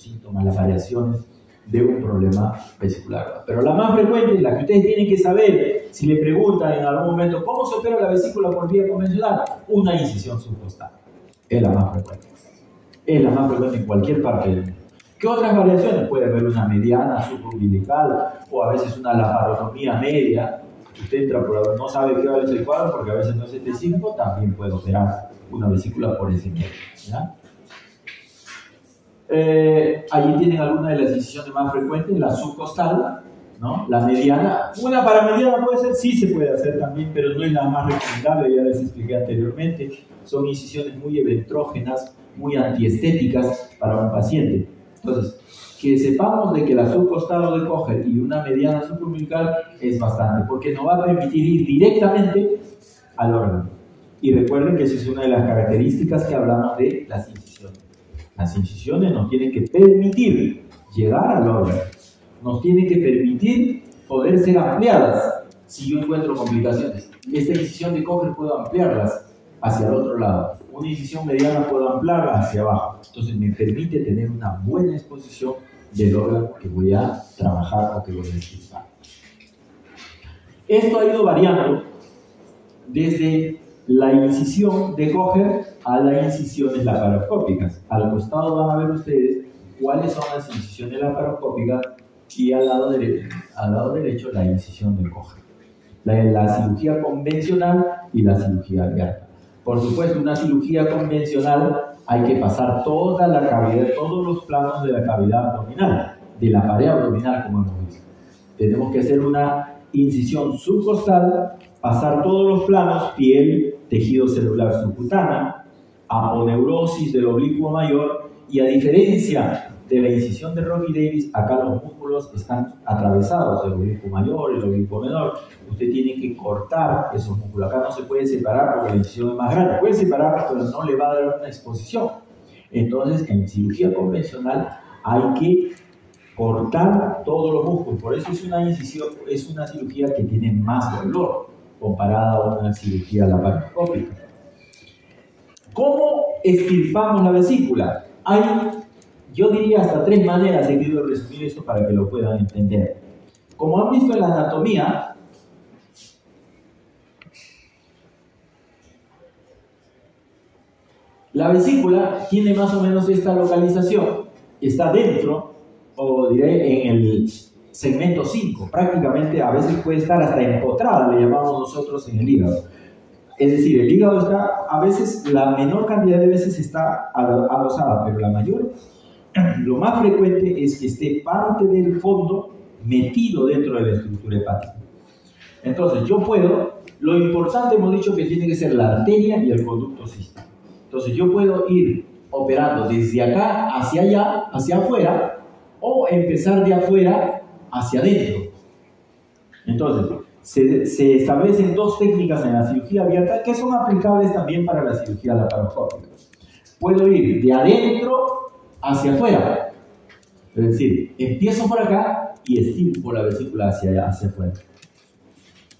síntomas, las variaciones de un problema vesicular. Pero la más frecuente, la que ustedes tienen que saber, si le preguntan en algún momento ¿cómo se opera la vesícula por vía convencional? Una incisión subcostal. Es la más frecuente. Es la más frecuente en cualquier parte del mundo. ¿Qué otras variaciones? Puede haber una mediana supraumbilical o a veces una laparotomía media. Usted entra por no sabe qué es el cuadro porque a veces no es específico, también puede operar una vesícula por ese medio, ¿ya? Allí tienen algunas de las incisiones más frecuentes, la subcostal, ¿no? La mediana. Una paramediana puede ser, sí se puede hacer también, pero no es la más recomendable, ya les expliqué anteriormente. Son incisiones muy eventrógenas, muy antiestéticas para un paciente. Entonces, que sepamos de que la subcostal o de Kocher y una mediana supraumbilical es bastante, porque nos va a permitir ir directamente al órgano. Y recuerden que esa es una de las características que hablamos de las incisiones. Las incisiones nos tienen que permitir llegar al órgano, nos tienen que permitir poder ser ampliadas si yo encuentro complicaciones. Esta incisión de Kocher puedo ampliarlas hacia el otro lado. Una incisión mediana puedo ampliarla hacia abajo. Entonces me permite tener una buena exposición del órgano que voy a trabajar o que voy a extirpar. Esto ha ido variando desde la incisión de Kocher a las incisiones laparoscópicas. Al costado van a ver ustedes cuáles son las incisiones laparoscópicas y al lado derecho la incisión de Kocher. La cirugía convencional y la cirugía abierta. Por supuesto, una cirugía convencional hay que pasar toda la cavidad, todos los planos de la cavidad abdominal, de la pared abdominal, como hemos visto. Tenemos que hacer una incisión subcostal, pasar todos los planos, piel, tejido celular subcutáneo, aponeurosis del oblicuo mayor, y a diferencia de la incisión de Rocky Davis, acá los músculos están atravesados, el oblicuo mayor, el oblicuo menor. Usted tiene que cortar esos músculos. Acá no se puede separar porque la incisión es más grande. Puede separar, pero no le va a dar una exposición. Entonces, en cirugía convencional hay que cortar todos los músculos. Por eso es una incisión, es una cirugía que tiene más dolor comparada a una cirugía laparoscópica. ¿Cómo extirpamos la vesícula? Hay, yo diría, hasta 3 maneras. He querido resumir esto para que lo puedan entender. Como han visto en la anatomía, la vesícula tiene más o menos esta localización. Está dentro, o diré en el segmento 5. Prácticamente a veces puede estar hasta empotrada, le llamamos nosotros, en el hígado. Es decir, el hígado está, a veces, la menor cantidad de veces está adosada, pero la mayor, lo más frecuente es que esté parte del fondo metido dentro de la estructura hepática. Entonces, yo puedo, lo importante hemos dicho que tiene que ser la arteria y el conducto cístico. Entonces, yo puedo ir operando desde acá hacia allá, hacia afuera, o empezar de afuera hacia adentro. Entonces, se establecen 2 técnicas en la cirugía abierta que son aplicables también para la cirugía laparoscópica. Puedo ir de adentro hacia afuera, es decir, empiezo por acá y estirpo la vesícula hacia afuera.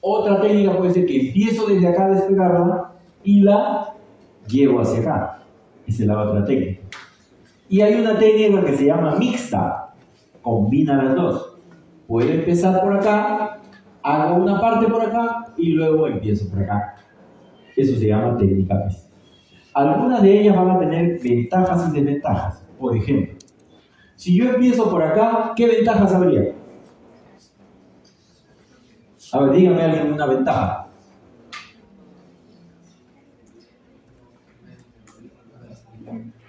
Otra técnica puede ser que empiezo desde acá a despegarla y la llevo hacia acá. Esa es la otra técnica. Y hay una técnica que se llama mixta, combina las 2. Puedo empezar por acá, hago una parte por acá y luego empiezo por acá. Eso se llama técnica mixta. Algunas de ellas van a tener ventajas y desventajas. Por ejemplo, si yo empiezo por acá, ¿qué ventajas habría? A ver, dígame alguna ventaja.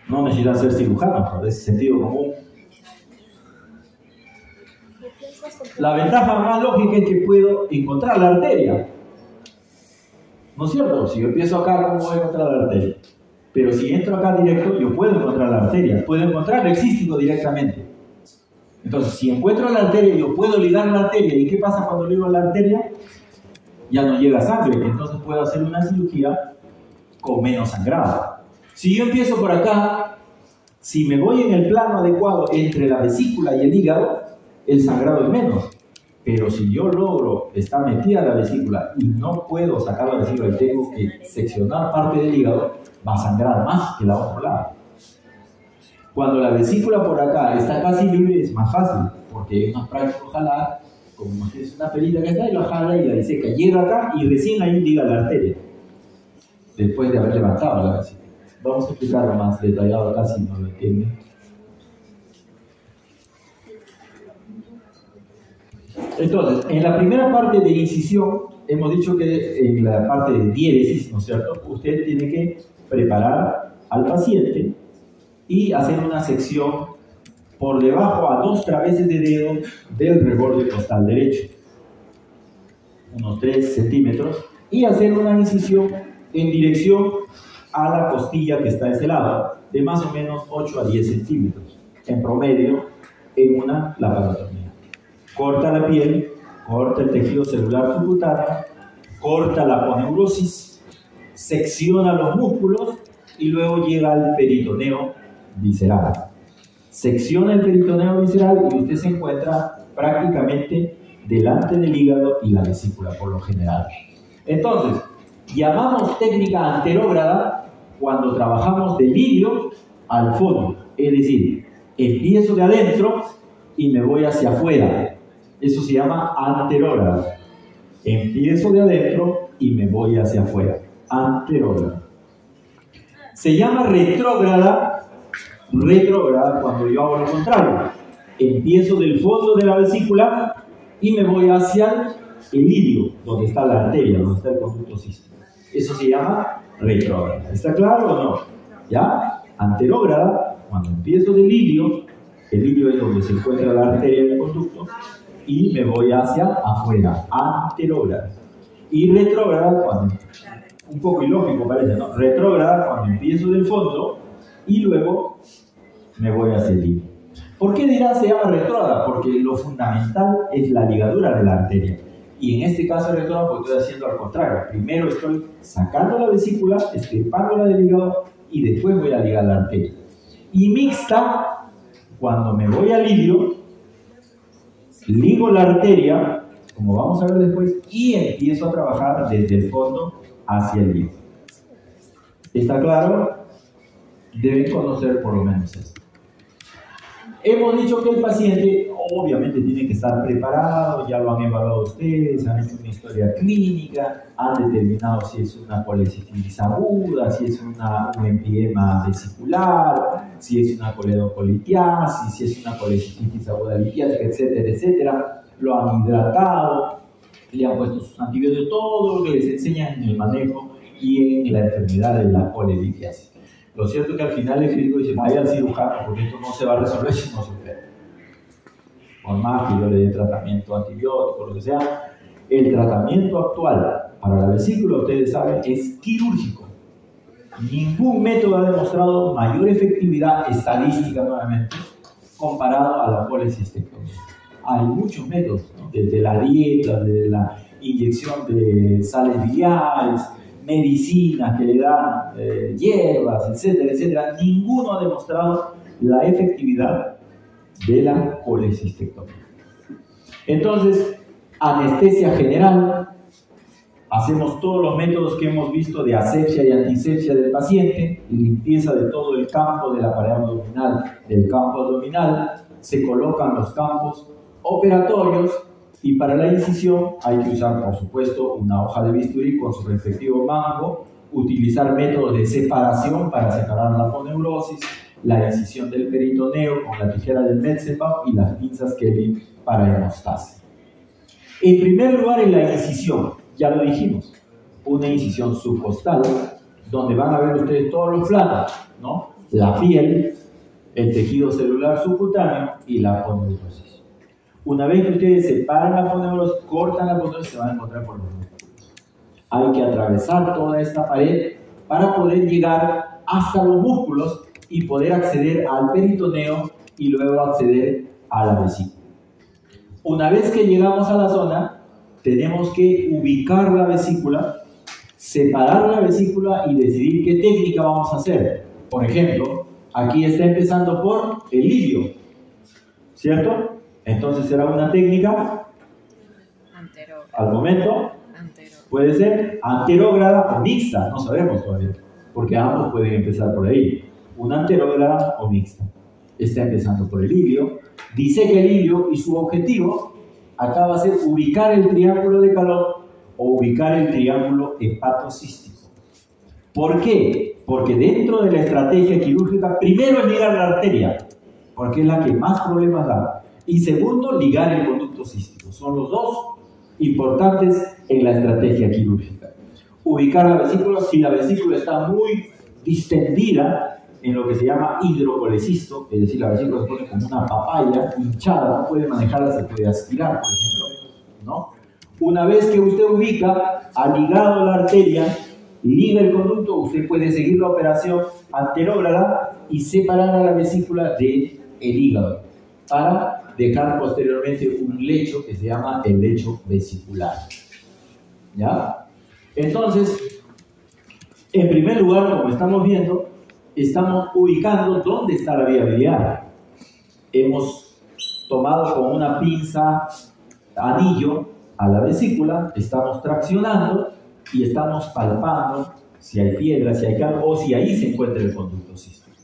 No necesitan ser cirujanos, por ese sentido común. La ventaja más lógica es que puedo encontrar la arteria. ¿No es cierto? Si yo empiezo acá, ¿cómo voy a encontrar la arteria? Pero si entro acá directo, yo puedo encontrar la arteria. Puedo encontrar el cístico directamente. Entonces, si encuentro la arteria, yo puedo ligar la arteria. ¿Y qué pasa cuando ligo la arteria? Ya no llega sangre. Entonces puedo hacer una cirugía con menos sangrado. Si yo empiezo por acá, si me voy en el plano adecuado entre la vesícula y el hígado, el sangrado es menos. Pero si yo logro estar metida la vesícula y no puedo sacar la vesícula y tengo que seccionar parte del hígado, va a sangrar más que la otro lado. Cuando la vesícula por acá está casi libre, es más fácil, porque es más práctico jalar, como es una pelita que está, y la jala y la diseca. Llega acá y recién ahí liga la arteria, después de haber levantado la vesícula. Vamos a explicarlo más detallado acá si no lo entienden. Entonces, en la primera parte de incisión, hemos dicho que en la parte de diéresis, ¿no es cierto? Usted tiene que preparar al paciente y hacer una sección por debajo a 2 traveses de dedo del reborde costal derecho, unos 3 centímetros, y hacer una incisión en dirección a la costilla que está de ese lado, de más o menos 8 a 10 centímetros, en promedio, en una laparotomía. Corta la piel, corta el tejido celular subcutáneo, corta la aponeurosis, secciona los músculos y luego llega al peritoneo visceral. Secciona el peritoneo visceral y usted se encuentra prácticamente delante del hígado y la vesícula por lo general. Entonces, llamamos técnica anterógrada cuando trabajamos del ilio al fondo, es decir, empiezo de adentro y me voy hacia afuera. Eso se llama anterógrada. Empiezo de adentro y me voy hacia afuera. Anterógrada. Se llama retrógrada cuando yo hago lo contrario. Empiezo del fondo de la vesícula y me voy hacia el ilio, donde está la arteria, donde está el conducto cístico. Eso se llama retrógrada. ¿Está claro o no? ¿Ya? Anterógrada, cuando empiezo del ilio, el ilio es donde se encuentra la arteria del conducto, y me voy hacia afuera. Anterógrada. Y retrógrada, cuando, un poco ilógico parece, ¿no? Retrógrada, cuando empiezo del fondo y luego me voy hacia el ilio. ¿Por qué dirá se llama retrógrada? Porque lo fundamental es la ligadura de la arteria. Y en este caso retrógrada, pues estoy haciendo al contrario. Primero estoy sacando la vesícula, estirpándola del hígado y después voy a ligar la arteria. Y mixta, cuando me voy al ilio, ligo la arteria, como vamos a ver después, y empiezo a trabajar desde el fondo hacia el ilio. ¿Está claro? Deben conocer por lo menos esto. Hemos dicho que el paciente obviamente tiene que estar preparado, ya lo han evaluado ustedes, han hecho una historia clínica, han determinado si es una colecistitis aguda, si es un empiema vesicular, si es una coledocolitiasis, si es una colecistitis aguda litiática, etcétera, etcétera. Lo han hidratado, le han puesto sus antibióticos, todo lo que les enseñan en el manejo y en la enfermedad de la colelitiasis. Lo cierto es que al final el clínico dice, vaya al cirujano porque esto no se va a resolver si no se opera. Por más que yo le dé tratamiento antibiótico, lo que sea, el tratamiento actual para la vesícula, ustedes saben, es quirúrgico. Ningún método ha demostrado mayor efectividad estadística nuevamente comparado a la colecistectomía. Hay muchos métodos, ¿no? Desde la dieta, desde la inyección de sales biliares, medicinas que le dan hierbas, etcétera, etcétera. Ninguno ha demostrado la efectividad de la colecistectomía. Entonces, anestesia general, hacemos todos los métodos que hemos visto de asepsia y antisepsia del paciente, limpieza de todo el campo de la pared abdominal, del campo abdominal, se colocan los campos operatorios. Y para la incisión hay que usar, por supuesto, una hoja de bisturí con su respectivo mango, utilizar métodos de separación para separar la aponeurosis, la incisión del peritoneo con la tijera del Metzenbaum y las pinzas Kelly para hemostasia. En primer lugar, en la incisión, ya lo dijimos, una incisión subcostal, donde van a ver ustedes todos los planos, ¿no? La piel, el tejido celular subcutáneo y la aponeurosis. Una vez que ustedes separan la aponeurosis, cortan la aponeurosis, se van a encontrar con los músculos. Hay que atravesar toda esta pared para poder llegar hasta los músculos y poder acceder al peritoneo y luego acceder a la vesícula. Una vez que llegamos a la zona, tenemos que ubicar la vesícula, separar la vesícula y decidir qué técnica vamos a hacer. Por ejemplo, aquí está empezando por el ilio, ¿cierto? Entonces será una técnica al momento, puede ser anterógrada o mixta, no sabemos todavía, porque ambos pueden empezar por ahí, una anterógrada o mixta. Está empezando por el ilio, dice que el ilio y su objetivo acá va a ser ubicar el triángulo de Calón o ubicar el triángulo hepatocístico. ¿Por qué? Porque dentro de la estrategia quirúrgica, primero es ligar la arteria, porque es la que más problemas da. Y segundo, ligar el conducto cístico. Son los dos importantes en la estrategia quirúrgica. Ubicar la vesícula, si la vesícula está muy distendida en lo que se llama hidrocolecisto, es decir, la vesícula se pone como una papaya hinchada, no puede manejarla, se puede aspirar, por ejemplo, ¿no? Una vez que usted ubica, ha ligado la arteria, liga el conducto, usted puede seguir la operación anterógrada y separar a la vesícula del hígado para dejar posteriormente un lecho que se llama el lecho vesicular. ¿Ya? Entonces, En primer lugar, como estamos viendo, estamos ubicando dónde está la vía biliar. Hemos tomado con una pinza anillo a la vesícula, estamos traccionando y estamos palpando si hay piedra, si hay carne o si ahí se encuentra el conducto cístico.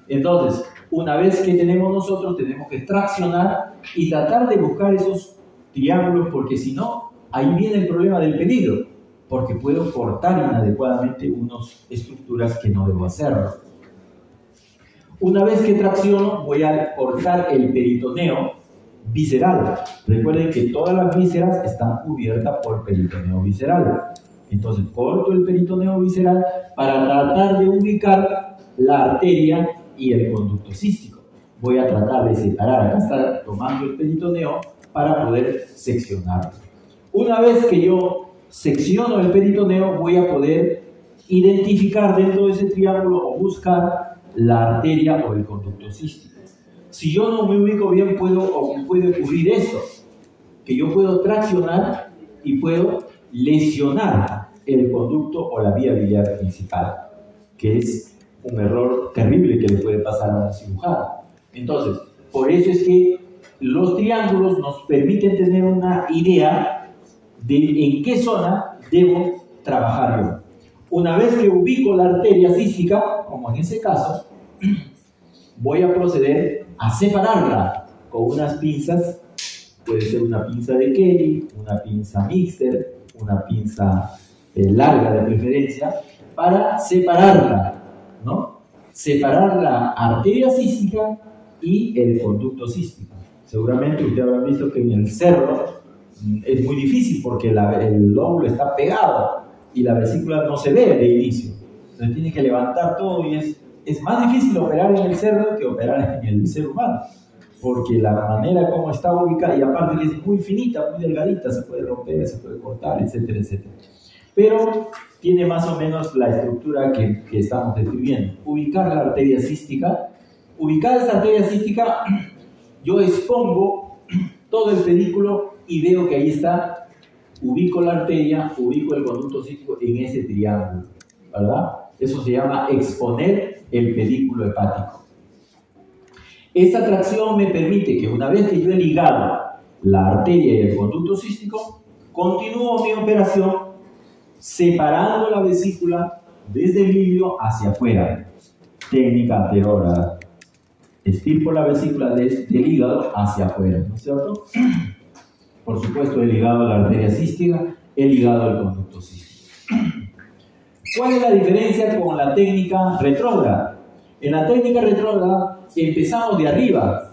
Entonces, una vez que tenemos nosotros, tenemos que traccionar y tratar de buscar esos triángulos, porque si no, ahí viene el problema del peligro, porque puedo cortar inadecuadamente unas estructuras que no debo hacerlo. Una vez que tracciono, voy a cortar el peritoneo visceral. Recuerden que todas las vísceras están cubiertas por peritoneo visceral. Entonces, corto el peritoneo visceral para tratar de ubicar la arteria y el conducto cístico. Voy a tratar de separar, acá está tomando el peritoneo para poder seccionarlo. Una vez que yo secciono el peritoneo, voy a poder identificar dentro de ese triángulo o buscar la arteria o el conducto cístico. Si yo no me ubico bien, puede ocurrir esto, que yo puedo traccionar y puedo lesionar el conducto o la vía biliar principal, que es un error terrible que le puede pasar a un cirujano. Entonces, por eso es que los triángulos nos permiten tener una idea de en qué zona debo trabajar yo. Una vez que ubico la arteria cística, como en ese caso, voy a proceder a separarla con unas pinzas, puede ser una pinza de Kelly, una pinza mixter, una pinza larga de preferencia, para separarla, ¿no? Separar la arteria cística y el conducto cístico. Seguramente ustedes habrán visto que en el cerro es muy difícil porque el lóbulo está pegado y la vesícula no se ve de inicio. Entonces tiene que levantar todo y es más difícil operar en el cerdo que operar en el ser humano, porque la manera como está ubicada, y aparte que es muy finita, muy delgadita, se puede romper, se puede cortar, etcétera, etcétera. Pero tiene más o menos la estructura que estamos describiendo. Ubicar la arteria cística. Ubicada esta arteria cística, yo expongo todo el pedículo y veo que ahí está. Ubico la arteria, ubico el conducto cístico en ese triángulo, ¿verdad? Eso se llama exponer el pedículo hepático. Esta tracción me permite que una vez que yo he ligado la arteria y el conducto cístico, continúo mi operación separando la vesícula desde el ilio hacia afuera. Técnica anterógrada. Estirpo la vesícula del hígado hacia afuera, ¿no es cierto? Por supuesto, he ligado la arteria cística, he ligado el conducto cístico. ¿Cuál es la diferencia con la técnica retrógrada? En la técnica retrógrada empezamos de arriba.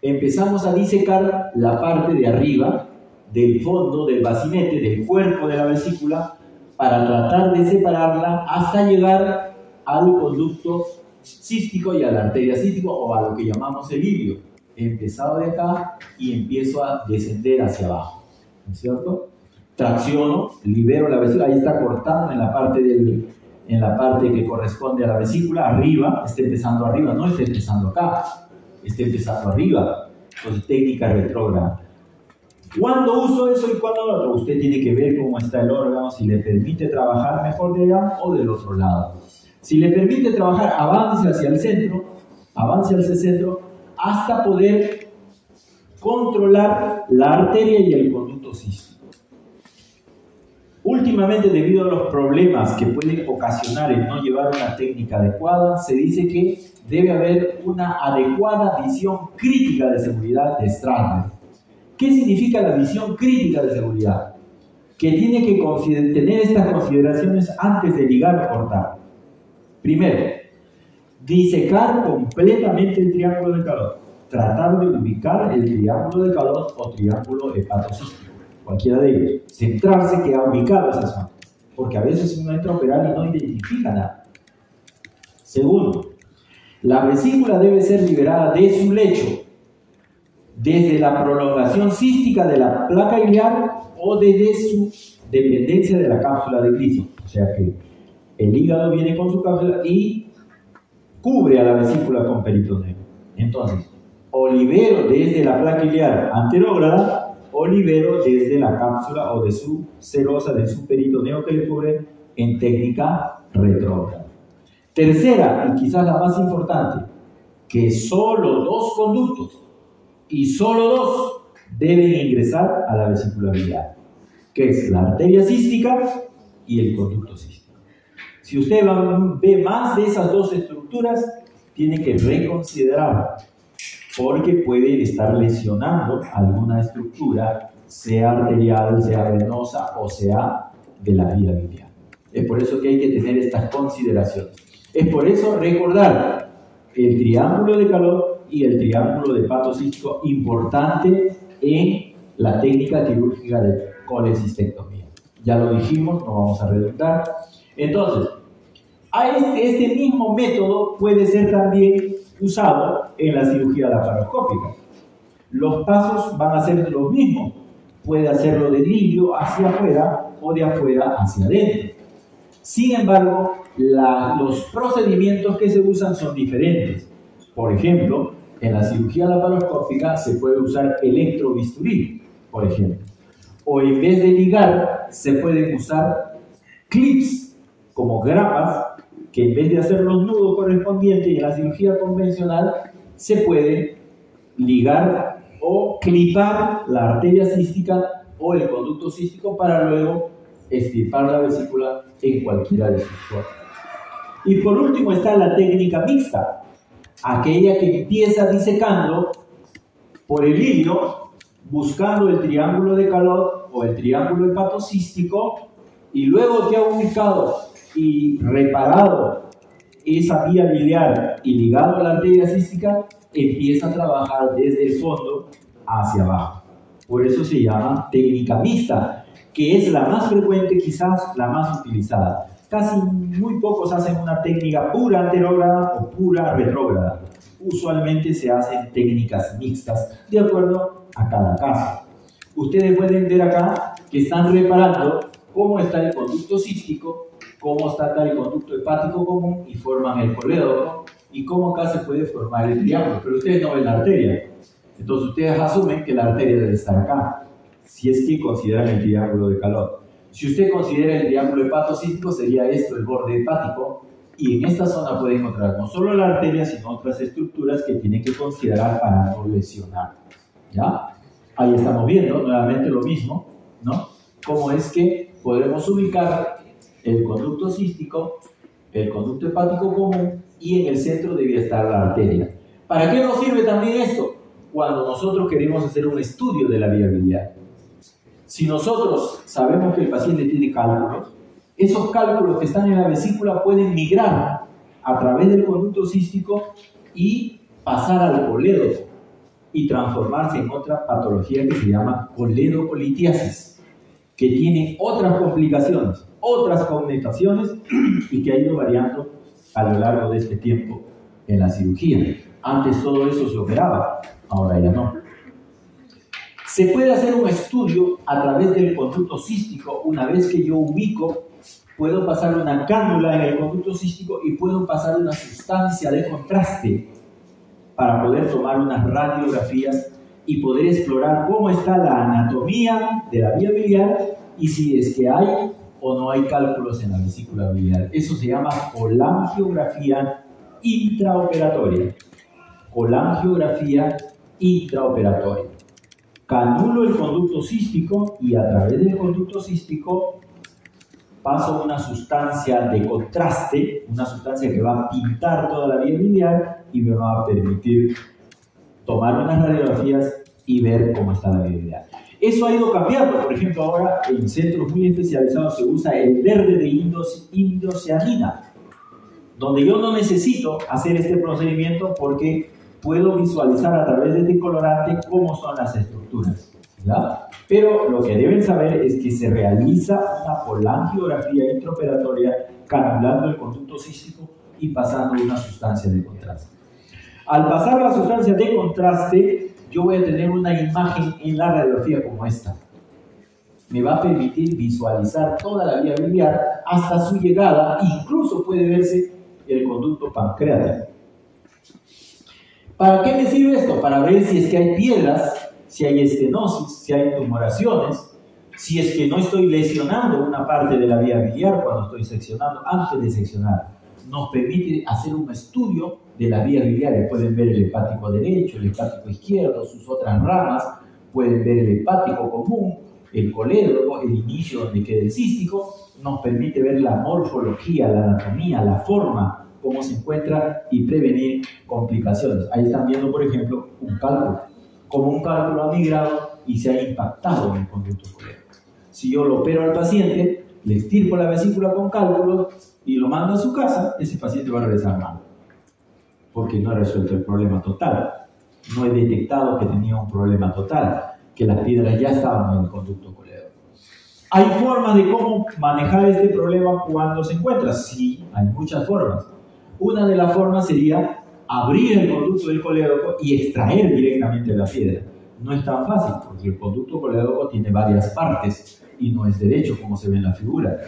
Empezamos a disecar la parte de arriba del fondo, del bacinete, del cuerpo de la vesícula, para tratar de separarla hasta llegar al conducto cístico y a la arteria cística, o a lo que llamamos el ilio. He empezado de acá y empiezo a descender hacia abajo, ¿no es cierto? Tracciono, libero la vesícula, ahí está cortando en la parte que corresponde a la vesícula, arriba, está empezando arriba, no está empezando acá, está empezando arriba. Entonces, técnica retrógrada. ¿Cuándo uso eso y cuándo lo otro? Usted tiene que ver cómo está el órgano, si le permite trabajar mejor de allá o del otro lado. Si le permite trabajar, avance hacia el centro, hasta poder controlar la arteria y el conducto cístico. Últimamente, debido a los problemas que pueden ocasionar el no llevar una técnica adecuada, se dice que debe haber una adecuada visión crítica de seguridad de Stratner. ¿Qué significa la visión crítica de seguridad? Que tiene que tener estas consideraciones antes de ligar o cortar. Primero, disecar completamente el triángulo de Calot. Tratar de ubicar el triángulo de Calot o triángulo hepatocístico, cualquiera de ellos. Centrarse que ha ubicado esa zona, porque a veces uno entra a operar y no identifica nada. Segundo, la vesícula debe ser liberada de su lecho, desde la prolongación cística de la placa iliar o desde su dependencia de la cápsula de Gleason. O sea que el hígado viene con su cápsula y cubre a la vesícula con peritoneo. Entonces, o libero desde la placa iliar anterógrada o libero desde la cápsula o de su serosa, de su peritoneo que le cubre en técnica retrógrada. Tercera, y quizás la más importante, que solo 2 conductos, y solo 2, deben ingresar a la vesícula biliar, que es la arteria cística y el conducto cístico. Si usted ve más de esas 2 estructuras, tiene que reconsiderar, porque puede estar lesionando alguna estructura, sea arterial, sea venosa o sea de la vía biliar. Es por eso que hay que tener estas consideraciones. Es por eso recordar el triángulo de Calot y el triángulo de Hepato cístico, importante en la técnica quirúrgica de colecistectomía. Ya lo dijimos, no vamos a redundar. Entonces, este mismo método puede ser también usado en la cirugía laparoscópica. Los pasos van a ser los mismos. Puede hacerlo de lirio hacia afuera o de afuera hacia adentro. Sin embargo, los procedimientos que se usan son diferentes. Por ejemplo, en la cirugía laparoscópica se puede usar electrobisturí, por ejemplo. O en vez de ligar, se pueden usar clips, como grapas, que en vez de hacer los nudos correspondientes en la cirugía convencional, se puede ligar o clipar la arteria cística o el conducto cístico para luego extirpar la vesícula en cualquiera de sus formas. Y por último está la técnica mixta, aquella que empieza disecando por el hilio, buscando el triángulo de Calot o el triángulo hepatocístico, y luego que ha ubicado y reparado esa vía biliar y ligado a la arteria cística, empieza a trabajar desde el fondo hacia abajo. Por eso se llama técnica mixta, que es la más frecuente, quizás la más utilizada. Casi muy pocos hacen una técnica pura anterógrada o pura retrógrada. Usualmente se hacen técnicas mixtas de acuerdo a cada caso. Ustedes pueden ver acá que están reparando cómo está el conducto cístico, cómo está acá el conducto hepático común y forman el colédoco, y cómo acá se puede formar el triángulo, pero ustedes no ven la arteria. Entonces ustedes asumen que la arteria debe estar acá, si es que consideran el triángulo de Calot. Si usted considera el triángulo hepatocístico, sería esto, el borde hepático, y en esta zona puede encontrar no solo la arteria, sino otras estructuras que tienen que considerar para no lesionar. ¿Ya? Ahí estamos viendo nuevamente lo mismo, ¿no? Cómo es que podremos ubicar el conducto cístico, el conducto hepático común, y en el centro debía estar la arteria. ¿Para qué nos sirve también esto? Cuando nosotros queremos hacer un estudio de la vía biliar. Si nosotros sabemos que el paciente tiene cálculos, esos cálculos que están en la vesícula pueden migrar a través del conducto cístico y pasar al colédoco y transformarse en otra patología que se llama coledocolitiasis, que tiene otras complicaciones, otras connotaciones y que ha ido variando a lo largo de este tiempo en la cirugía. Antes todo eso se operaba, ahora ya no. Se puede hacer un estudio a través del conducto cístico. Una vez que yo ubico, puedo pasar una cánula en el conducto cístico y puedo pasar una sustancia de contraste para poder tomar unas radiografías y poder explorar cómo está la anatomía de la vía biliar y si es que hay o no hay cálculos en la vesícula biliar. Eso se llama colangiografía intraoperatoria. Colangiografía intraoperatoria. Canulo el conducto cístico y a través del conducto cístico paso una sustancia de contraste, una sustancia que va a pintar toda la vía biliar y me va a permitir tomar unas radiografías y ver cómo está la vía biliar. Eso ha ido cambiando. Por ejemplo, ahora en centros muy especializados se usa el verde de indocianina, donde yo no necesito hacer este procedimiento porque puedo visualizar a través de este colorante cómo son las estructuras, ¿verdad? Pero lo que deben saber es que se realiza una colangiografía intraoperatoria canulando el conducto cístico y pasando una sustancia de contraste. Al pasar la sustancia de contraste, yo voy a tener una imagen en la radiografía como esta. Me va a permitir visualizar toda la vía biliar hasta su llegada, incluso puede verse el conducto pancreático. ¿Para qué me sirve esto? Para ver si es que hay piedras, si hay estenosis, si hay tumoraciones, si es que no estoy lesionando una parte de la vía biliar cuando estoy seccionando, antes de seccionar, nos permite hacer un estudio de las vías biliares. Pueden ver el hepático derecho, el hepático izquierdo, sus otras ramas, pueden ver el hepático común, el colédoco, el inicio donde queda el cístico, nos permite ver la morfología, la anatomía, la forma, cómo se encuentra y prevenir complicaciones. Ahí están viendo, por ejemplo, un cálculo, como un cálculo ha migrado y se ha impactado en el conducto colédoco. Si yo lo opero al paciente, le extirpo la vesícula con cálculos y lo mando a su casa, ese paciente va a regresar mal, porque no he resuelto el problema total. No he detectado que tenía un problema total, que las piedras ya estaban en el conducto colédoco. ¿Hay formas de cómo manejar este problema cuando se encuentra? Sí, hay muchas formas. Una de las formas sería abrir el conducto del colédoco y extraer directamente la piedra. No es tan fácil, porque el conducto colédoco tiene varias partes y no es derecho, como se ve en la figura.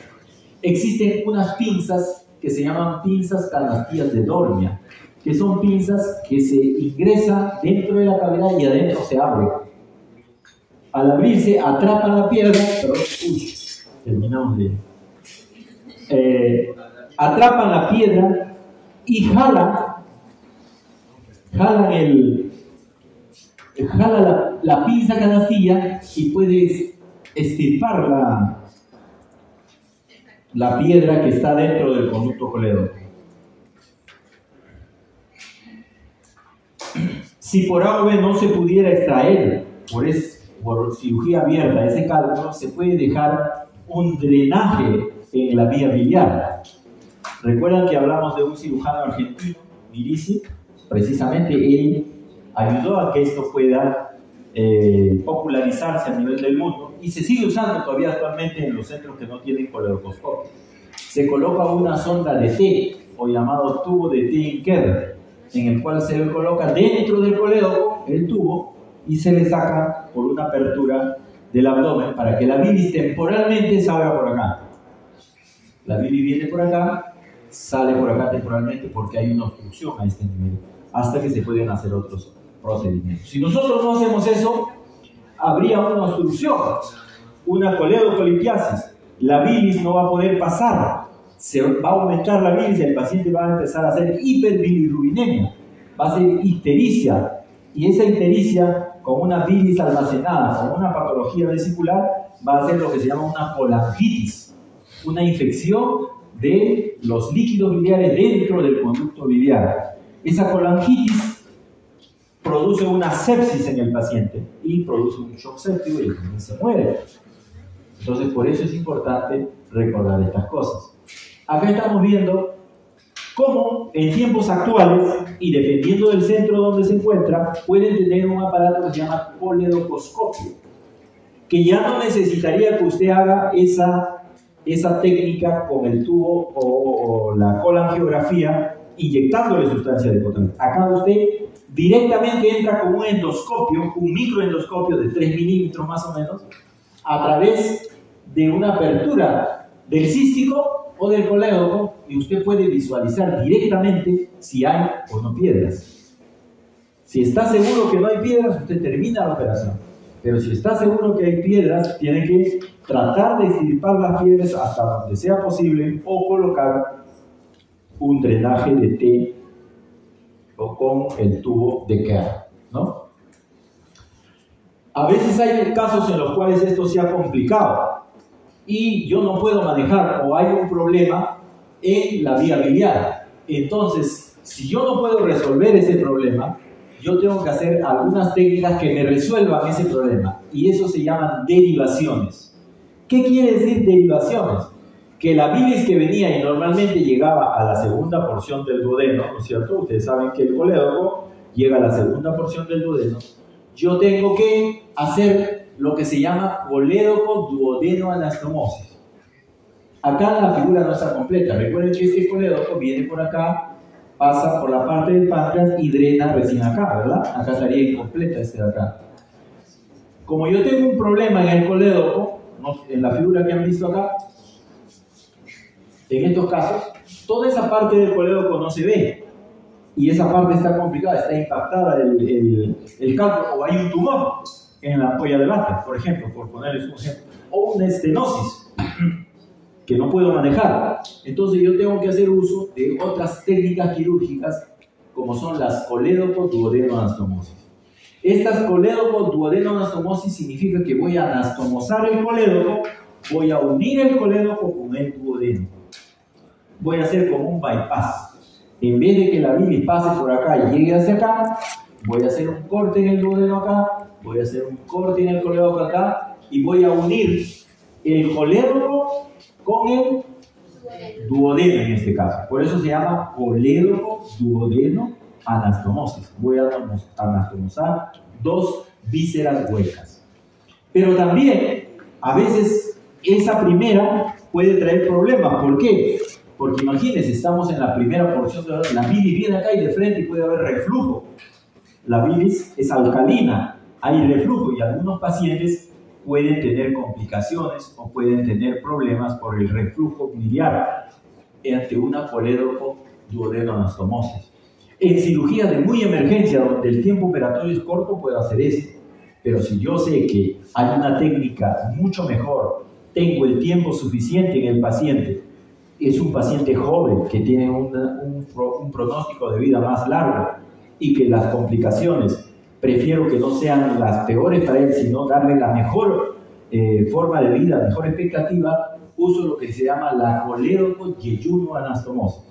Existen unas pinzas que se llaman pinzas canastillas de Dolmia, que son pinzas que se ingresan dentro de la cavidad y adentro se abren. Al abrirse, atrapan la piedra, atrapan la piedra y jalan la pinza canastilla y puedes extirpar la piedra que está dentro del conducto colédoco. Si por A o B no se pudiera extraer por cirugía abierta ese cálculo, se puede dejar un drenaje en la vía biliar. Recuerdan que hablamos de un cirujano argentino, Mirisi. Precisamente él ayudó a que esto pueda popularizarse a nivel del mundo y se sigue usando todavía actualmente en los centros que no tienen coledocoscopio. Se coloca una sonda de T, o llamado tubo de T-Inker, en el cual se le coloca dentro del colédoco el tubo y se le saca por una apertura del abdomen para que la bilis temporalmente salga por acá. La bilis viene por acá, sale por acá temporalmente porque hay una obstrucción a este nivel, hasta que se pueden hacer otros procedimientos. Si nosotros no hacemos eso, habría una obstrucción, una coledocolitiasis. La bilis no va a poder pasar, se va a aumentar la bilis y el paciente va a empezar a hacer hiperbilirrubinemia, va a ser ictericia, y esa ictericia con una bilis almacenada, con una patología vesicular, va a ser lo que se llama una colangitis, una infección de los líquidos biliares dentro del conducto biliar. Esa colangitis produce una sepsis en el paciente y produce un shock séptico y el paciente se muere. Entonces, por eso es importante recordar estas cosas. Acá estamos viendo cómo en tiempos actuales, y dependiendo del centro donde se encuentra, pueden tener un aparato que se llama coledocoscopio, que ya no necesitaría que usted haga esa técnica con el tubo o la colangiografía inyectándole sustancia de cotonete. Acá usted directamente entra con un endoscopio, un microendoscopio de 3 milímetros más o menos, a través de una apertura del cístico o del colédoco, y usted puede visualizar directamente si hay o no piedras. Si está seguro que no hay piedras, usted termina la operación. Pero si está seguro que hay piedras, tiene que tratar de extirpar las piedras hasta donde sea posible o colocar un drenaje de T o con el tubo de Kerr, ¿no? A veces hay casos en los cuales esto se ha complicado y yo no puedo manejar o hay un problema en la vía biliar. Entonces, si yo no puedo resolver ese problema, yo tengo que hacer algunas técnicas que me resuelvan ese problema, y eso se llaman derivaciones. ¿Qué quiere decir derivaciones? Que la bilis que venía y normalmente llegaba a la segunda porción del duodeno, ¿no es cierto? Ustedes saben que el colédoco llega a la segunda porción del duodeno. Yo tengo que hacer lo que se llama colédoco duodeno anastomosis. Acá la figura no está completa. Recuerden que este colédoco viene por acá, pasa por la parte del páncreas y drena recién acá, ¿verdad? Acá estaría incompleta este de acá. Como yo tengo un problema en el colédoco, en la figura que han visto acá, en estos casos, toda esa parte del colédoco no se ve. Y esa parte está complicada, está impactada el cálculo, o hay un tumor. en la ampolla de bata, por ejemplo, por ponerles un ejemplo, o una estenosis que no puedo manejar. Entonces yo tengo que hacer uso de otras técnicas quirúrgicas como son las colédoco-duodeno-anastomosis. Estas colédoco-duodeno-anastomosis significa que voy a anastomosar el colédoco, voy a unir el colédoco con el duodeno. Voy a hacer como un bypass. En vez de que la bilis pase por acá y llegue hacia acá, voy a hacer un corte en el duodeno acá, voy a hacer un corte en el colédoco acá y voy a unir el colédoco con el duodeno en este caso. Por eso se llama colédoco-duodeno-anastomosis. Voy a anastomosar dos vísceras huecas. Pero también, a veces, esa primera puede traer problemas. ¿Por qué? Porque imagínense, estamos en la primera porción de la bilis viene acá y de frente y puede haber reflujo. La bilis es alcalina, hay reflujo y algunos pacientes pueden tener complicaciones o pueden tener problemas por el reflujo biliar ante una colédoco-duodeno-anastomosis. En cirugía de muy emergencia, donde el tiempo operatorio es corto, puedo hacer esto. Pero si yo sé que hay una técnica mucho mejor, tengo el tiempo suficiente en el paciente, es un paciente joven que tiene un pronóstico de vida más largo y que las complicaciones prefiero que no sean las peores para él, sino darle la mejor forma de vida, mejor expectativa, uso lo que se llama la colédoco-yeyuno-anastomosis.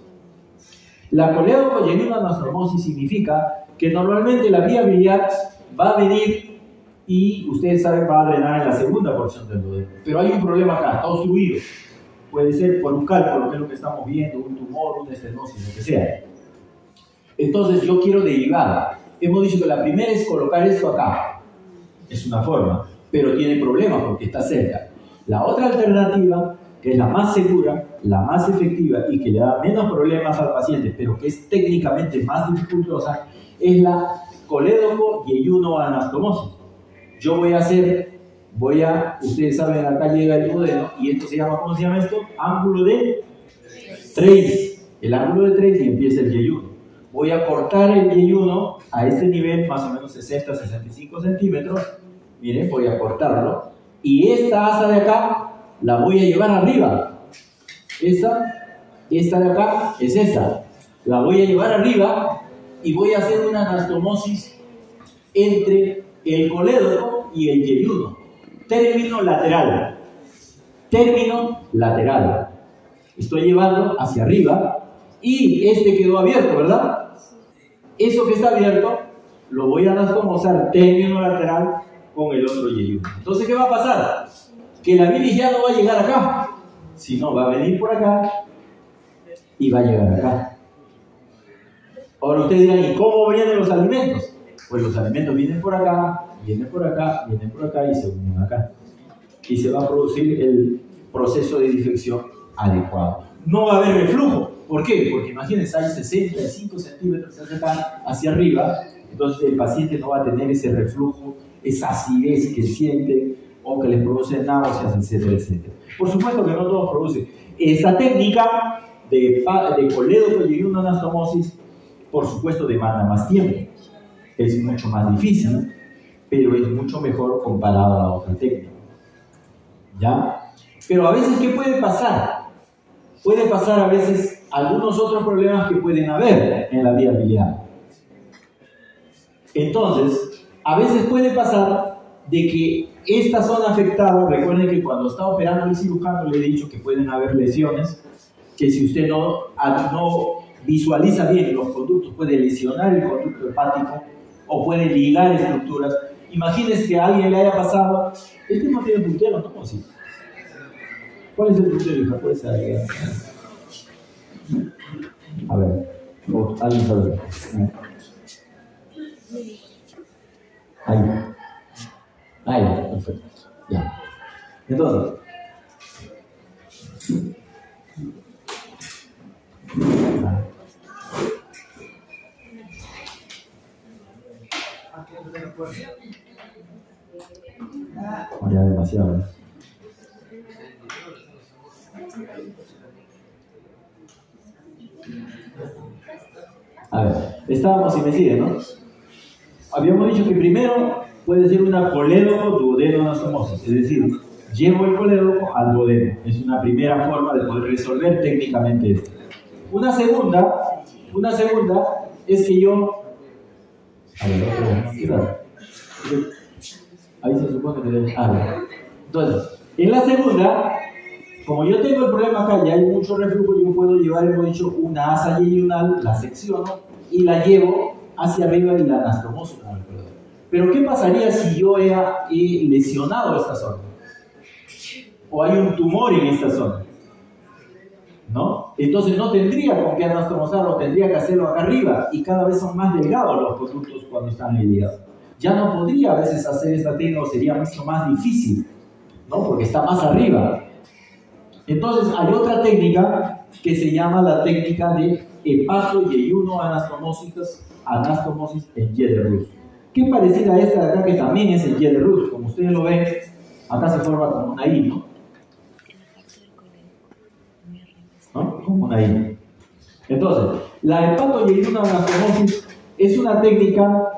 La colédoco-yeyuno-anastomosis significa que normalmente la vía biliar va a venir y ustedes saben va a drenar en la segunda porción del duodeno. Pero hay un problema acá, está obstruido. Puede ser por un cálculo, que es lo que estamos viendo, un tumor, una estenosis, lo que sea. Entonces yo quiero derivar. Hemos dicho que la primera es colocar esto acá. Es una forma, pero tiene problemas porque está cerca. La otra alternativa, que es la más segura, la más efectiva y que le da menos problemas al paciente, pero que es técnicamente más dificultosa, es la colédoco-yeyuno-anastomosis. Yo ustedes saben, acá llega el duodeno y esto se llama, ¿cómo se llama esto? Ángulo de Treis. El ángulo de Treis y empieza el yeyuno. Voy a cortar el yeyuno a este nivel, más o menos 60-65 centímetros. Miren, voy a cortarlo. Y esta asa de acá la voy a llevar arriba. Esta de acá es esta. La voy a llevar arriba y voy a hacer una anastomosis entre el colédoco y el yeyuno. Término lateral. Término lateral. Estoy llevando hacia arriba y este quedó abierto, ¿verdad? Eso que está abierto lo voy a anastomosar término lateral con el otro yeyuno. Entonces, ¿qué va a pasar? Que la bilis ya no va a llegar acá, sino va a venir por acá y va a llegar acá. Ahora ustedes dirán, ¿y cómo vienen los alimentos? Pues los alimentos vienen por acá, vienen por acá, vienen por acá y se unen acá. Y se va a producir el proceso de difección adecuado. No va a haber reflujo. ¿Por qué? Porque imagínense, hay 65 centímetros hacia arriba, entonces el paciente no va a tener ese reflujo, esa acidez que siente o que les produce náuseas, etcétera, etcétera. Por supuesto que no todos producen. Esta técnica de colédoco-yeyuno-anastomosis, por supuesto, demanda más tiempo. Es mucho más difícil, pero es mucho mejor comparado a la otra técnica. ¿Ya? Pero a veces, ¿qué puede pasar? Puede pasar a veces algunos otros problemas que pueden haber en la vía biliar. Entonces, a veces puede pasar de que esta zona afectada, recuerden que cuando está operando el cirujano le he dicho que pueden haber lesiones, que si usted no visualiza bien los conductos, puede lesionar el conducto hepático o puede ligar estructuras. Imagínense que a alguien le haya pasado, este no tiene puntero, ¿no? ¿Sí? ¿Cuál es el puntero, hija? Puede ser. A ver, alguien sabe. Ahí, perfecto. Ya. Entonces, ya demasiado. A ver, estábamos, si me siguen, ¿no? Habíamos dicho que primero puede ser una colédoco-duodeno-anastomosis, es decir, llevo el colédoco al duodeno. Es una primera forma de poder resolver técnicamente esto. Una segunda es que yo... A ver, ahí se supone que debe... Entonces, en la segunda, como yo tengo el problema acá y hay mucho reflujo, yo puedo llevar, hemos dicho, una asa yeyunal, la secciono y la llevo hacia arriba y la anastomoso con el colédoco. Pero ¿qué pasaría si yo he lesionado esta zona? O hay un tumor en esta zona, ¿no? Entonces no tendría con qué anastomosarlo, tendría que hacerlo acá arriba, y cada vez son más delgados los conductos cuando están en el hígado. Ya no podría a veces hacer esta técnica, o sería mucho más difícil, ¿no? Porque está más arriba. Entonces hay otra técnica que se llama la técnica de hepato-yeyuno anastomosis en Jeder-Russ. Que es parecida a esta de acá, que también es en Jeder-Russ. Como ustedes lo ven, acá se forma como una I, ¿no? Como una I. Entonces, la hepato-yeyuno anastomosis es una técnica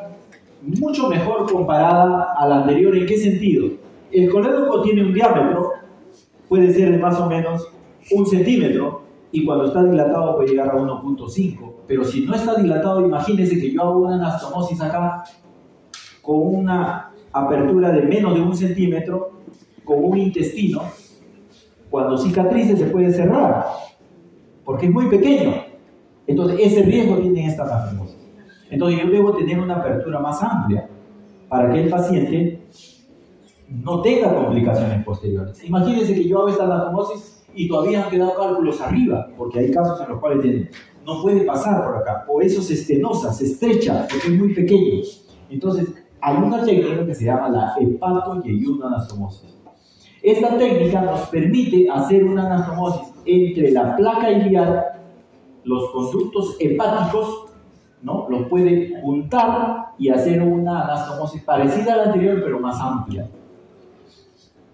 mucho mejor comparada a la anterior. ¿En qué sentido? El colédoco tiene un diámetro, puede ser de más o menos 1 centímetro, y cuando está dilatado puede llegar a 1.5, pero si no está dilatado, imagínense que yo hago una anastomosis acá con una apertura de menos de 1 centímetro, con un intestino, cuando cicatrice se puede cerrar, porque es muy pequeño. Entonces ese riesgo tiene esta anastomosis. Entonces yo debo tener una apertura más amplia para que el paciente no tenga complicaciones posteriores. Imagínense que yo hago esta anastomosis y todavía han quedado cálculos arriba, porque hay casos en los cuales no puede pasar por acá, o eso se estenosa, se estrecha, porque es muy pequeño. Entonces hay una técnica que se llama la hepato-yeyuno anastomosis. Esta técnica nos permite hacer una anastomosis entre la placa iliar, los conductos hepáticos, ¿no? Los puede juntar y hacer una anastomosis parecida a la anterior, pero más amplia.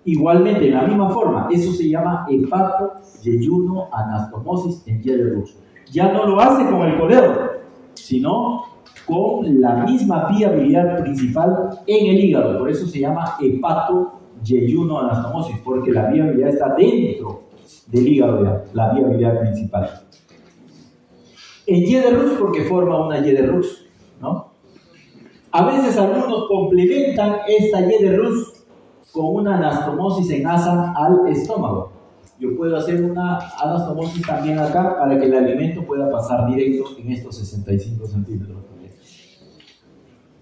Igualmente, de la misma forma, eso se llama hepato-yeyuno anastomosis en Jeder-Russ. Ya no lo hace con el colédoco, sino con la misma vía biliar principal en el hígado. Por eso se llama hepato-yeyuno anastomosis, porque la vía biliar está dentro del hígado ya, la vía biliar principal. En Jeder-Russ porque forma una Jeder-Russ, ¿no? A veces algunos complementan esta Jeder-Russ con una anastomosis en asa al estómago. Yo puedo hacer una anastomosis también acá para que el alimento pueda pasar directo en estos 65 centímetros.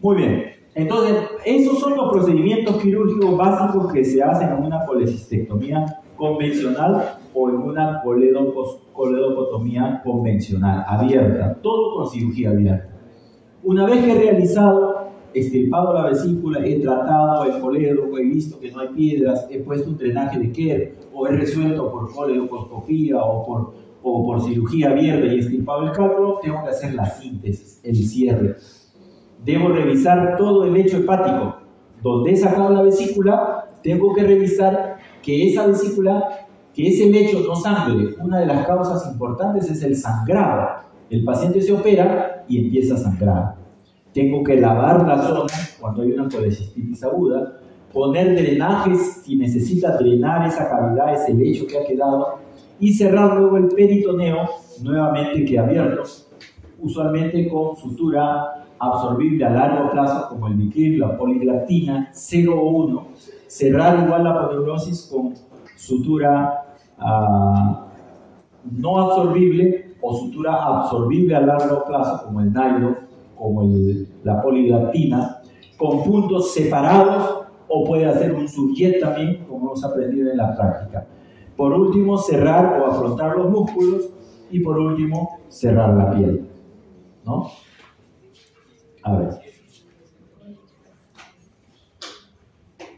Muy bien. Entonces, esos son los procedimientos quirúrgicos básicos que se hacen en una colecistectomía convencional o en una coledocotomía convencional, abierta, todo con cirugía abierta. Una vez que he realizado, extirpado la vesícula, he tratado el colédoco, he visto que no hay piedras, he puesto un drenaje de Kerr, o he resuelto por coledocoscopía o por cirugía abierta y he extirpado el cálculo, tengo que hacer la síntesis, el cierre. Debo revisar todo el lecho hepático. Donde he sacado la vesícula, tengo que revisar que esa vesícula, que ese lecho no sangre. Una de las causas importantes es el sangrado. El paciente se opera y empieza a sangrar. Tengo que lavar la zona cuando hay una colecistitis aguda, poner drenajes si necesita drenar esa cavidad, ese lecho que ha quedado, y cerrar luego el peritoneo, nuevamente que abierto, usualmente con sutura absorbible a largo plazo como el Vicryl, la poliglactina 0 o 1, cerrar igual la poneurosis con sutura no absorbible o sutura absorbible a largo plazo como el nylon, como la poliglactina, con puntos separados, o puede hacer un surjet también, como hemos aprendido en la práctica. Por último, cerrar o afrontar los músculos, y por último, cerrar la piel, ¿no? A ver.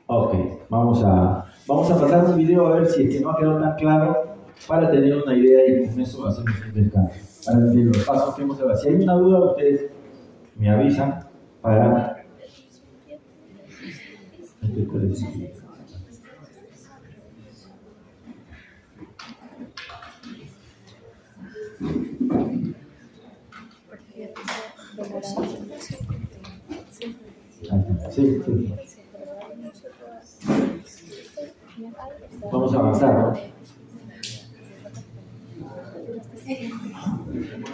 Ok, vamos a pasar un video a ver si es que no ha quedado tan claro, para tener una idea y con eso hacemos un descanso. Para ver los pasos que hemos hecho. Si hay una duda, ustedes me avisan para... Sí, sí. Vamos a avanzar, ¿no?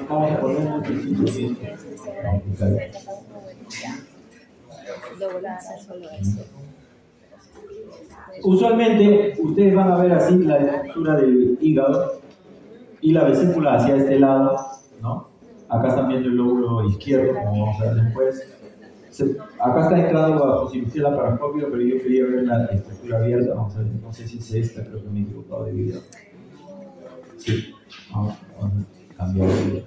Vamos a poner un poquito bien. Usualmente ustedes van a ver así la estructura del hígado y la vesícula hacia este lado, ¿no? Acá están viendo el lóbulo izquierdo, como vamos a ver después. Acá está entrando bajo cirugía laparoscópica, pero yo quería ver la estructura abierta. Vamos a ver, no sé si es esta, creo que me he equivocado de video. Sí, vamos a cambiar de video.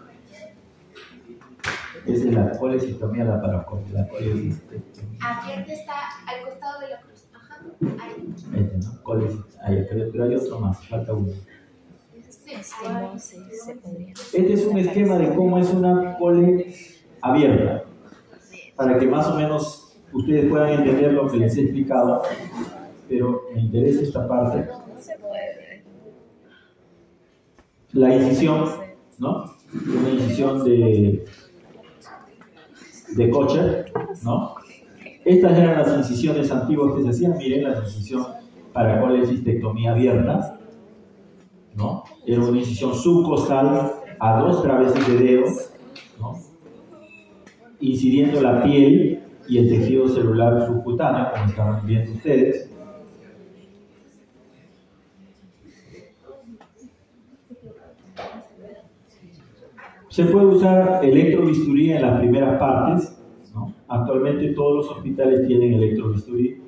Esa es la colecistectomía laparoscópica. La colecistectomía. Abierta está al costado de la cruz. Ajá, ahí. Este, ¿no? Ahí, pero hay otro más, falta uno. Este es un esquema de cómo es una cole abierta, para que más o menos ustedes puedan entender lo que les he explicado, pero me interesa esta parte. La incisión, ¿no? Una incisión de Kocher, ¿no? Estas eran las incisiones antiguas que se hacían. Miren, la incisión para colecistectomía abierta, ¿no? Era una incisión subcostal a 2 traveses de dedo, ¿no? Incidiendo la piel y el tejido celular subcutáneo, como estaban viendo ustedes. Se puede usar electrobisturí en las primeras partes, ¿no? Actualmente todos los hospitales tienen electrobisturí,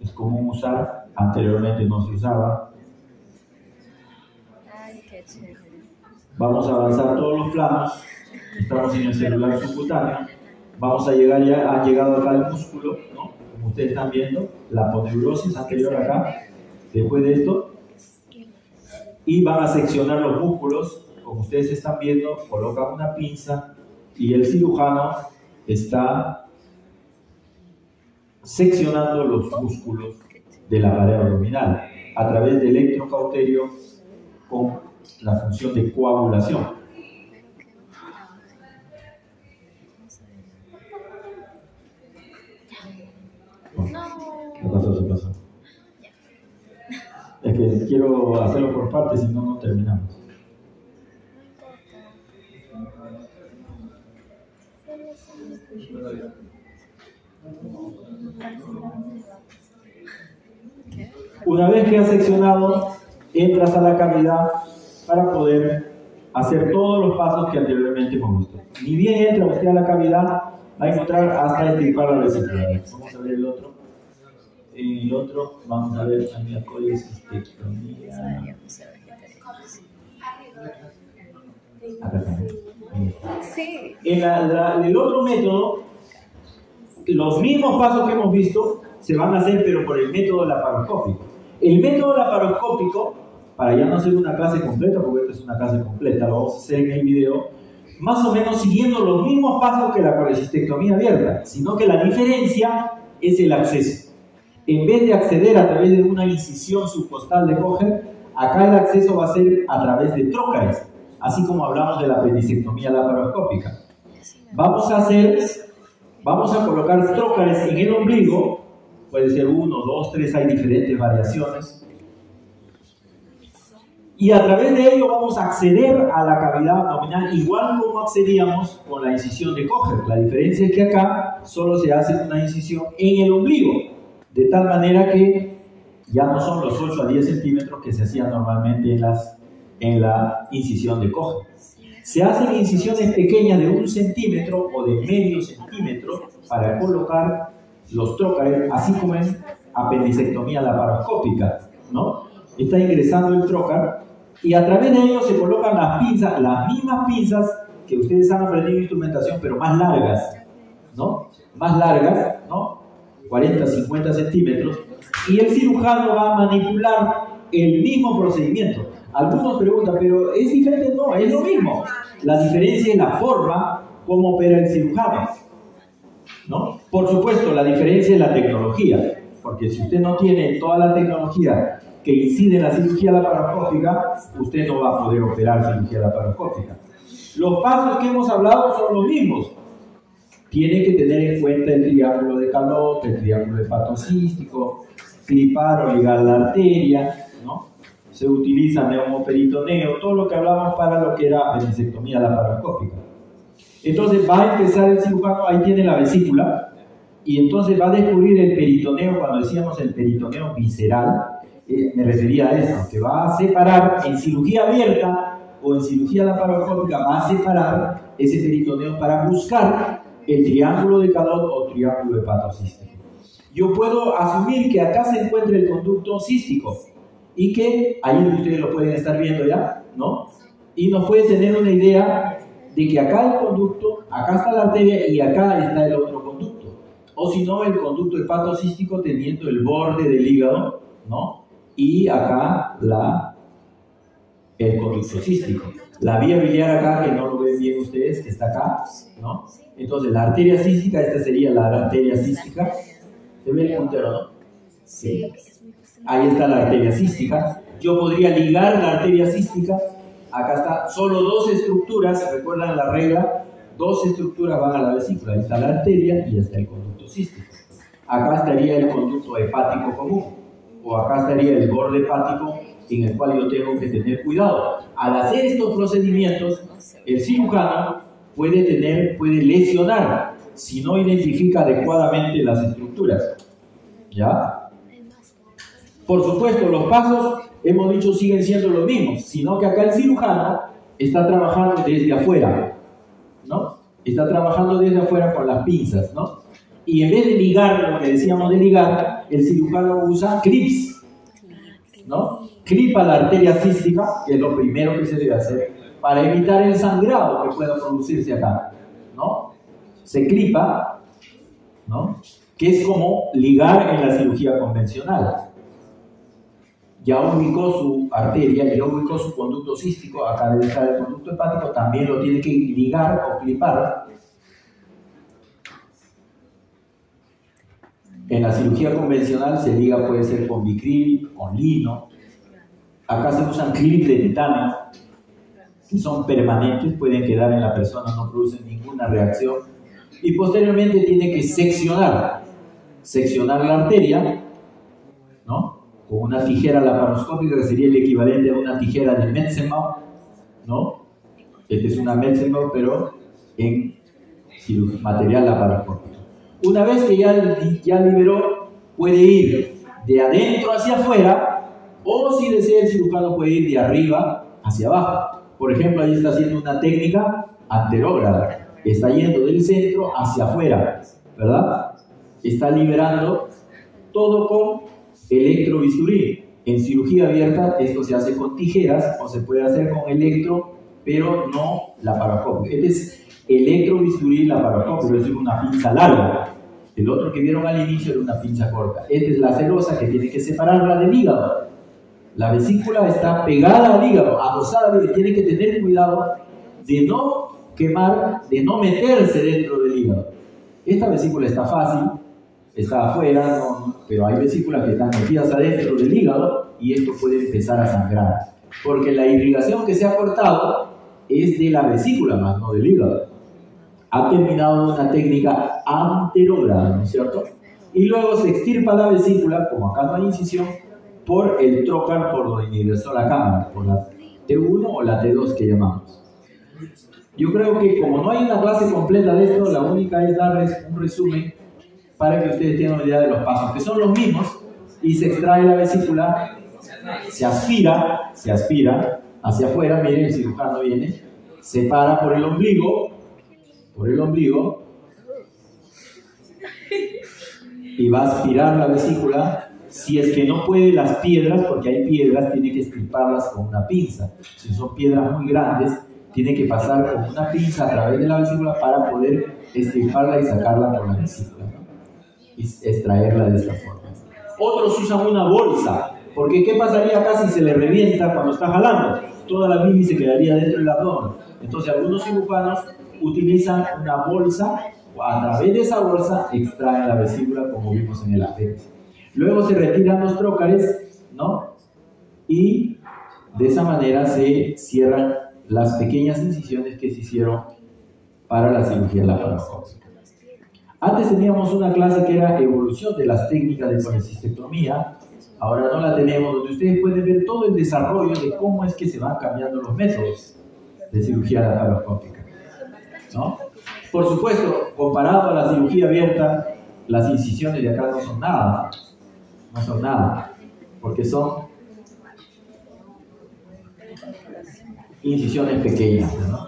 es común usar, anteriormente no se usaba. Vamos a avanzar todos los planos, estamos en el celular subcutáneo, vamos a llegar ya, han llegado acá el músculo, ¿no? Como ustedes están viendo, la aponeurosis anterior acá, después de esto, y van a seccionar los músculos. Como ustedes están viendo, colocan una pinza y el cirujano está seccionando los músculos de la pared abdominal a través de electrocauterio con la función de coagulación. ¿Qué pasó? ¿Qué pasó? Es que quiero hacerlo por partes, si no, no terminamos. Una vez que has seccionado, entras a la cavidad para poder hacer todos los pasos que anteriormente hemos visto. Ni bien entra usted a la cavidad, va a encontrar hasta extirpar la vesícula. Vamos a ver el otro. El otro, vamos a ver también la colecistectomía. Acá también. Sí. En el otro método, los mismos pasos que hemos visto se van a hacer, pero por el método laparoscópico. El método laparoscópico, para ya no hacer una clase completa, porque esto es una clase completa, lo vamos a hacer en el video, más o menos siguiendo los mismos pasos que la colecistectomía abierta, sino que la diferencia es el acceso. En vez de acceder a través de una incisión subcostal de Kocher, acá el acceso va a ser a través de trócares, así como hablamos de la apendicectomía laparoscópica. Vamos a colocar trócares en el ombligo, puede ser 1, 2, 3, hay diferentes variaciones. Y a través de ello vamos a acceder a la cavidad abdominal igual como accedíamos con la incisión de Kocher. La diferencia es que acá solo se hace una incisión en el ombligo, de tal manera que ya no son los 8 a 10 centímetros que se hacían normalmente en la incisión de Kocher. Se hacen incisiones pequeñas de 1 centímetro o de medio centímetro para colocar los trócares, así como en apendicectomía laparoscópica, ¿no? Está ingresando el trócar y a través de ello se colocan las pinzas, las mismas pinzas que ustedes han aprendido en instrumentación, pero más largas, ¿no? Más largas, ¿no? 40, 50 centímetros, y el cirujano va a manipular el mismo procedimiento. Algunos preguntan, ¿pero es diferente? No, es lo mismo. La diferencia es la forma como opera el cirujano, ¿no? Por supuesto, la diferencia es la tecnología, porque si usted no tiene toda la tecnología que incide en la cirugía laparoscópica, usted no va a poder operar cirugía laparoscópica. Los pasos que hemos hablado son los mismos. Tiene que tener en cuenta el triángulo de Calot, el triángulo hepatocístico, clipar o ligar la arteria, ¿no? Se utiliza neumoperitoneo, todo lo que hablamos para lo que era apendicectomía laparoscópica. Entonces va a empezar el cirujano, ahí tiene la vesícula, y entonces va a descubrir el peritoneo. Cuando decíamos el peritoneo visceral, me refería a eso, que va a separar en cirugía abierta o en cirugía laparoscópica, va a separar ese peritoneo para buscar el triángulo de Cadot o triángulo hepatocístico. Yo puedo asumir que acá se encuentra el conducto cístico y que ahí ustedes lo pueden estar viendo ya, ¿no? Y nos puede tener una idea de que acá el conducto, acá está la arteria y acá está el otro conducto. O si no, el conducto hepatocístico teniendo el borde del hígado, ¿no? Y acá el conducto cístico. La vía biliar acá, que no lo ven bien ustedes, que está acá, ¿no? Entonces la arteria cística, esta sería la arteria cística. ¿Se ve el puntero, no? Sí. Ahí está la arteria cística. Yo podría ligar la arteria cística. Acá está, solo dos estructuras, recuerdan la regla, dos estructuras van a la vesícula. Ahí está la arteria y está el conducto cístico. Acá estaría el conducto hepático común, o acá estaría el borde hepático en el cual yo tengo que tener cuidado. Al hacer estos procedimientos, el cirujano puede lesionar si no identifica adecuadamente las estructuras. ¿Ya? Por supuesto, los pasos, hemos dicho, siguen siendo los mismos, sino que acá el cirujano está trabajando desde afuera, ¿no? Está trabajando desde afuera con las pinzas, ¿no? Y en vez de ligar, lo que decíamos de ligar, el cirujano usa clips, ¿no? Clipa la arteria cística, que es lo primero que se debe hacer, para evitar el sangrado que pueda producirse acá, ¿no? Se clipa, ¿no? Que es como ligar en la cirugía convencional. Ya ubicó su arteria, ya ubicó su conducto cístico, acá debe estar el conducto hepático, también lo tiene que ligar o clipar. En la cirugía convencional se liga, puede ser con bicril, con lino. Acá se usan clips de titanio, que son permanentes, pueden quedar en la persona, no producen ninguna reacción. Y posteriormente tiene que seccionar la arteria, ¿no? Con una tijera laparoscópica, que sería el equivalente a una tijera de Metzenbaum, ¿no? Esta es una Metzenbaum, pero en material laparoscópico. Una vez que ya liberó, puede ir de adentro hacia afuera, o si desea el cirujano puede ir de arriba hacia abajo. Por ejemplo, ahí está haciendo una técnica anterógrada. Está yendo del centro hacia afuera, ¿verdad? Está liberando todo con electrobisturí. En cirugía abierta esto se hace con tijeras o se puede hacer con electro, pero no laparoscópico. Este es electrobisturí laparoscópico, es decir, una pinza larga. El otro que vieron al inicio era una pinza corta. Esta es la celosa que tiene que separarla del hígado. La vesícula está pegada al hígado, adosada, que tiene que tener cuidado de no quemar, de no meterse dentro del hígado. Esta vesícula está fácil, está afuera, pero hay vesículas que están metidas adentro del hígado y esto puede empezar a sangrar. Porque la irrigación que se ha cortado es de la vesícula, más no del hígado. Ha terminado una técnica anterógrada, ¿no es cierto? Y luego se extirpa la vesícula, como acá no hay incisión, por el trocar por donde ingresó la cámara, por la T1 o la T2 que llamamos. Yo creo que como no hay una clase completa de esto, la única es darles un resumen para que ustedes tengan una idea de los pasos, que son los mismos, y se extrae la vesícula, se aspira hacia afuera. Miren, el cirujano viene, se para por el ombligo, y va a aspirar la vesícula. Si es que no puede las piedras, porque hay piedras, tiene que extirparlas con una pinza. Si son piedras muy grandes, tiene que pasar con una pinza a través de la vesícula para poder extirparla y sacarla por la vesícula, ¿no? Y extraerla de esta forma. Otros usan una bolsa, porque ¿qué pasaría acá si se le revienta cuando está jalando? Toda la bilis se quedaría dentro del abdomen. Entonces algunos cirujanos utilizan una bolsa, o a través de esa bolsa extraen la vesícula, como vimos en el apéndice. Luego se retiran los trócares, ¿no? Y de esa manera se cierran las pequeñas incisiones que se hicieron para la cirugía laparoscópica. Antes teníamos una clase que era evolución de las técnicas de colecistectomía, ahora no la tenemos, donde ustedes pueden ver todo el desarrollo de cómo es que se van cambiando los métodos de cirugía laparoscópica, ¿no? Por supuesto, comparado a la cirugía abierta, las incisiones de acá no son nada, porque son incisiones pequeñas, ¿no?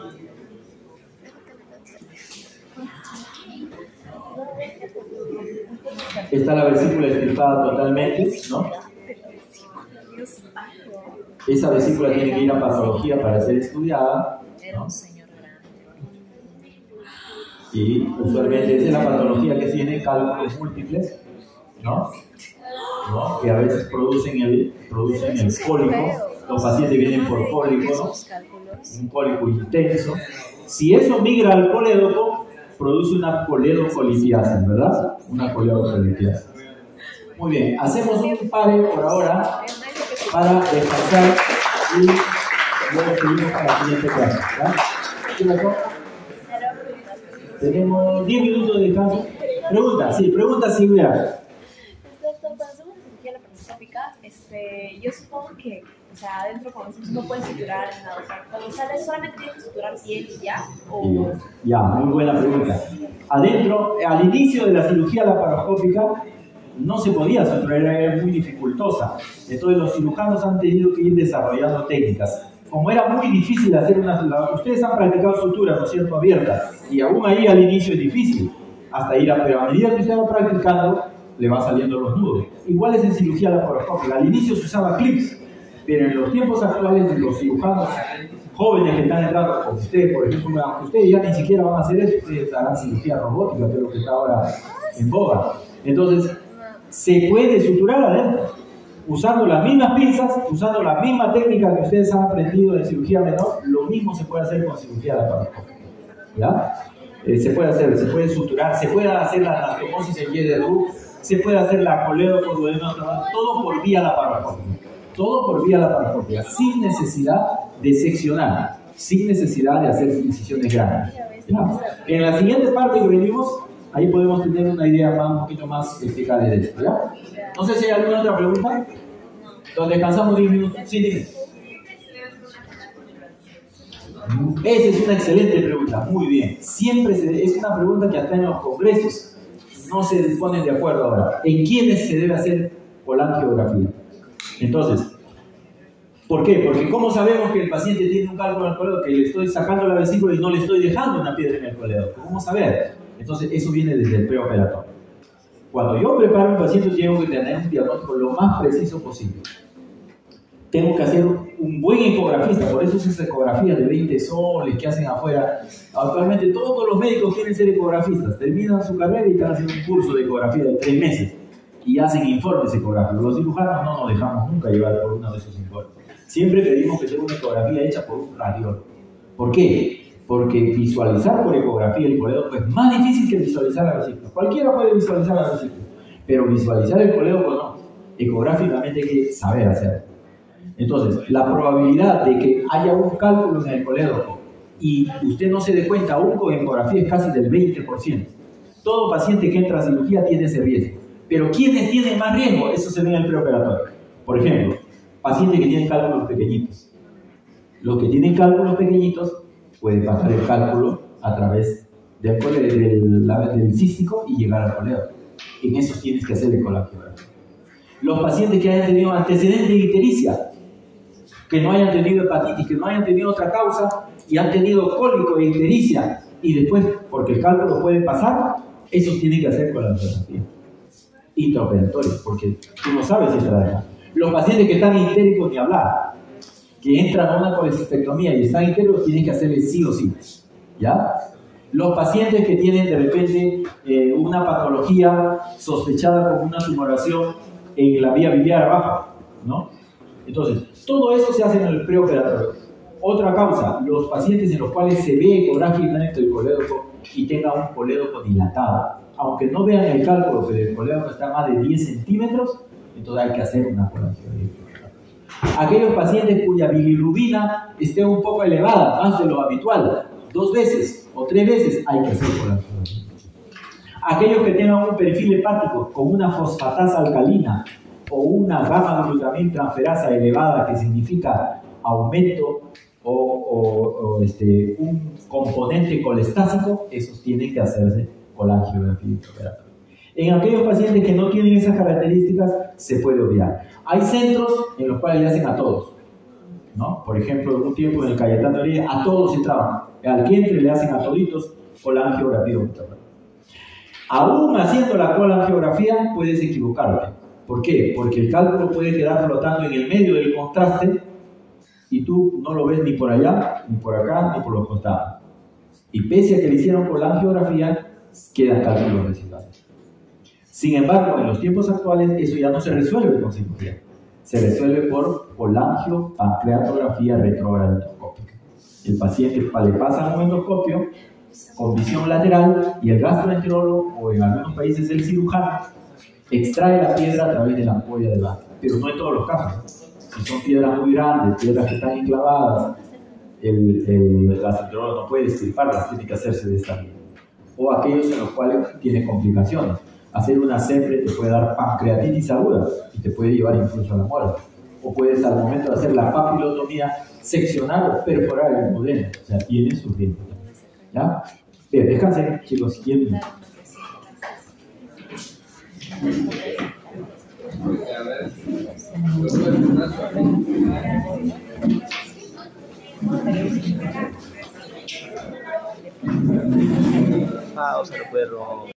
Está la vesícula extirpada totalmente, ¿no? Esa vesícula tiene que ir a patología para ser estudiada, ¿no? Y usualmente esa es la patología que tiene cálculos múltiples, ¿no? Que a veces producen el cólico. Los pacientes vienen por cólico, ¿no? Un cólico intenso. Si eso migra al colédoco, produce una coledocolitis, ¿verdad? Una coledocolitis. Muy bien, hacemos un pare por ahora para descansar y luego seguimos para la siguiente clase, ¿verdad? ¿Qué pasó? Tenemos 10 minutos de descanso. Pregunta si hubiera. Yo supongo que, o sea, adentro cuando no puedes suturar nada, o sea, cuando sales solamente tienes que suturar piel y ya, o... Ya, muy buena pregunta. Adentro, al inicio de la cirugía laparoscópica, no se podía suturar, era muy dificultosa. Entonces los cirujanos han tenido que ir desarrollando técnicas. Como era muy difícil hacer ustedes han practicado sutura, ¿no es cierto?, abierta, y aún ahí al inicio es difícil, hasta ir pero a medida que usted va practicando, le van saliendo los nudos. Igual es en cirugía laparoscópica. Al inicio se usaba clips, pero en los tiempos actuales los cirujanos jóvenes que están entrando, como ustedes, por ejemplo, aunque ustedes ya ni siquiera van a hacer eso, ustedes harán cirugía robótica, que es lo que está ahora en boga. Entonces, se puede suturar adentro, usando las mismas pinzas, usando la misma técnica que ustedes han aprendido en cirugía menor, lo mismo se puede hacer con cirugía laparoscópica. ¿Ya? Se puede hacer, se puede suturar, se puede hacer la anastomosis en Y de Roux, se puede hacer la coledocoduodeno, todo por vía laparoscópica. Todo por vía laparoscópica, sin necesidad de seccionar, sin necesidad de hacer incisiones grandes. ¿Ya? En la siguiente parte que venimos, ahí podemos tener una idea un poquito más explicada de esto. ¿Ya? No sé si hay alguna otra pregunta. Donde descansamos 10 minutos. Sí, dime. Esa es una excelente pregunta, muy bien. Siempre es una pregunta que hasta en los congresos no se ponen de acuerdo ahora. ¿En quiénes se debe hacer colangiografía? Entonces, ¿por qué? Porque ¿cómo sabemos que el paciente tiene un cálculo en el colédoco, que le estoy sacando la vesícula y no le estoy dejando una piedra en el colédoco? ¿Cómo saber? Entonces, eso viene desde el preoperatorio. Cuando yo preparo a un paciente, tengo que tener un diagnóstico lo más preciso posible. Tengo que hacer un buen ecografista, por eso esas ecografías de 20 soles que hacen afuera. Actualmente todos los médicos quieren ser ecografistas, terminan su carrera y están haciendo un curso de ecografía de 3 meses y hacen informes ecográficos. Los cirujanos no nos dejamos nunca llevar por uno de esos informes. Siempre pedimos que sea una ecografía hecha por un radiólogo. ¿Por qué? Porque visualizar por ecografía el colédoco es más difícil que visualizar la vesícula. Cualquiera puede visualizar la vesícula, pero visualizar el colédoco no. Ecográficamente hay que saber hacerlo. Entonces, la probabilidad de que haya un cálculo en el colédoco y usted no se dé cuenta aún con ecografía es casi del 20%. Todo paciente que entra a cirugía tiene ese riesgo. Pero ¿quiénes tienen más riesgo? Eso se ve en el preoperatorio. Por ejemplo, pacientes que tienen cálculos pequeñitos. Los que tienen cálculos pequeñitos pueden pasar el cálculo a través del cístico y llegar al colédoco. En esos tienes que hacer colangiografía. Los pacientes que hayan tenido antecedentes de ictericia, que no hayan tenido hepatitis, que no hayan tenido otra causa y han tenido cólico e ictericia y después, porque el cálculo puede pasar, esos tienen que hacer colangiografía intraoperatoria, porque tú no sabes si está. Los pacientes que están histéricos ni hablar, que entran a una colecistectomía y están histéricos, tienen que hacerle sí o sí, ¿ya? Los pacientes que tienen de repente una patología sospechada como una tumoración en la vía biliar abajo, ¿no? Entonces, todo eso se hace en el preoperatorio. Otra causa, los pacientes en los cuales se ve ecográficamente el colédoco y tenga un colédoco dilatado. Aunque no vean el cálculo, pero el colédoco está más de 10 centímetros, entonces hay que hacer una colangiografía. Aquellos pacientes cuya bilirrubina esté un poco elevada, más de lo habitual, 2 veces o 3 veces, hay que hacer colangiografía. Aquellos que tengan un perfil hepático con una fosfatasa alcalina o una gamma-glutaminas-transferasa elevada, que significa aumento un componente colestásico, esos tienen que hacerse colangiografía intraoperatoria. En aquellos pacientes que no tienen esas características, se puede obviar. Hay centros en los cuales le hacen a todos, ¿no? Por ejemplo, en un tiempo en el Cayetano Heredia, a todos entraban. Al que entre le hacen a toditos colangiografía intraoperatoria. Aún haciendo la colangiografía, puedes equivocarte. ¿Por qué? Porque el cálculo puede quedar flotando en el medio del contraste y tú no lo ves ni por allá, ni por acá, ni por los costados. Y pese a que le hicieron colangiografía, quedan cálculos residuales. Sin embargo, en los tiempos actuales, eso ya no se resuelve con cirugía. Se resuelve por colangiopancreatografía retrógrada endoscópica. El paciente le pasa un endoscopio con visión lateral y el gastroenterólogo, o en algunos países el cirujano, extrae la piedra a través de la ampolla de Backe. Pero no en todos los casos. Si son piedras muy grandes, piedras que están enclavadas, el gastroenterólogo no puede extirparlas, tiene que hacerse de esta manera. O aquellos en los cuales tiene complicaciones. Hacer una SEPRE te puede dar pancreatitis aguda y te puede llevar incluso a la muerte. O puedes, al momento de hacer la papilotomía, seccionar o perforar el duodeno. O sea, tiene su riesgo. ¿Ya? Bien, descansen, chicos. 10 minutos. O se lo puede robar.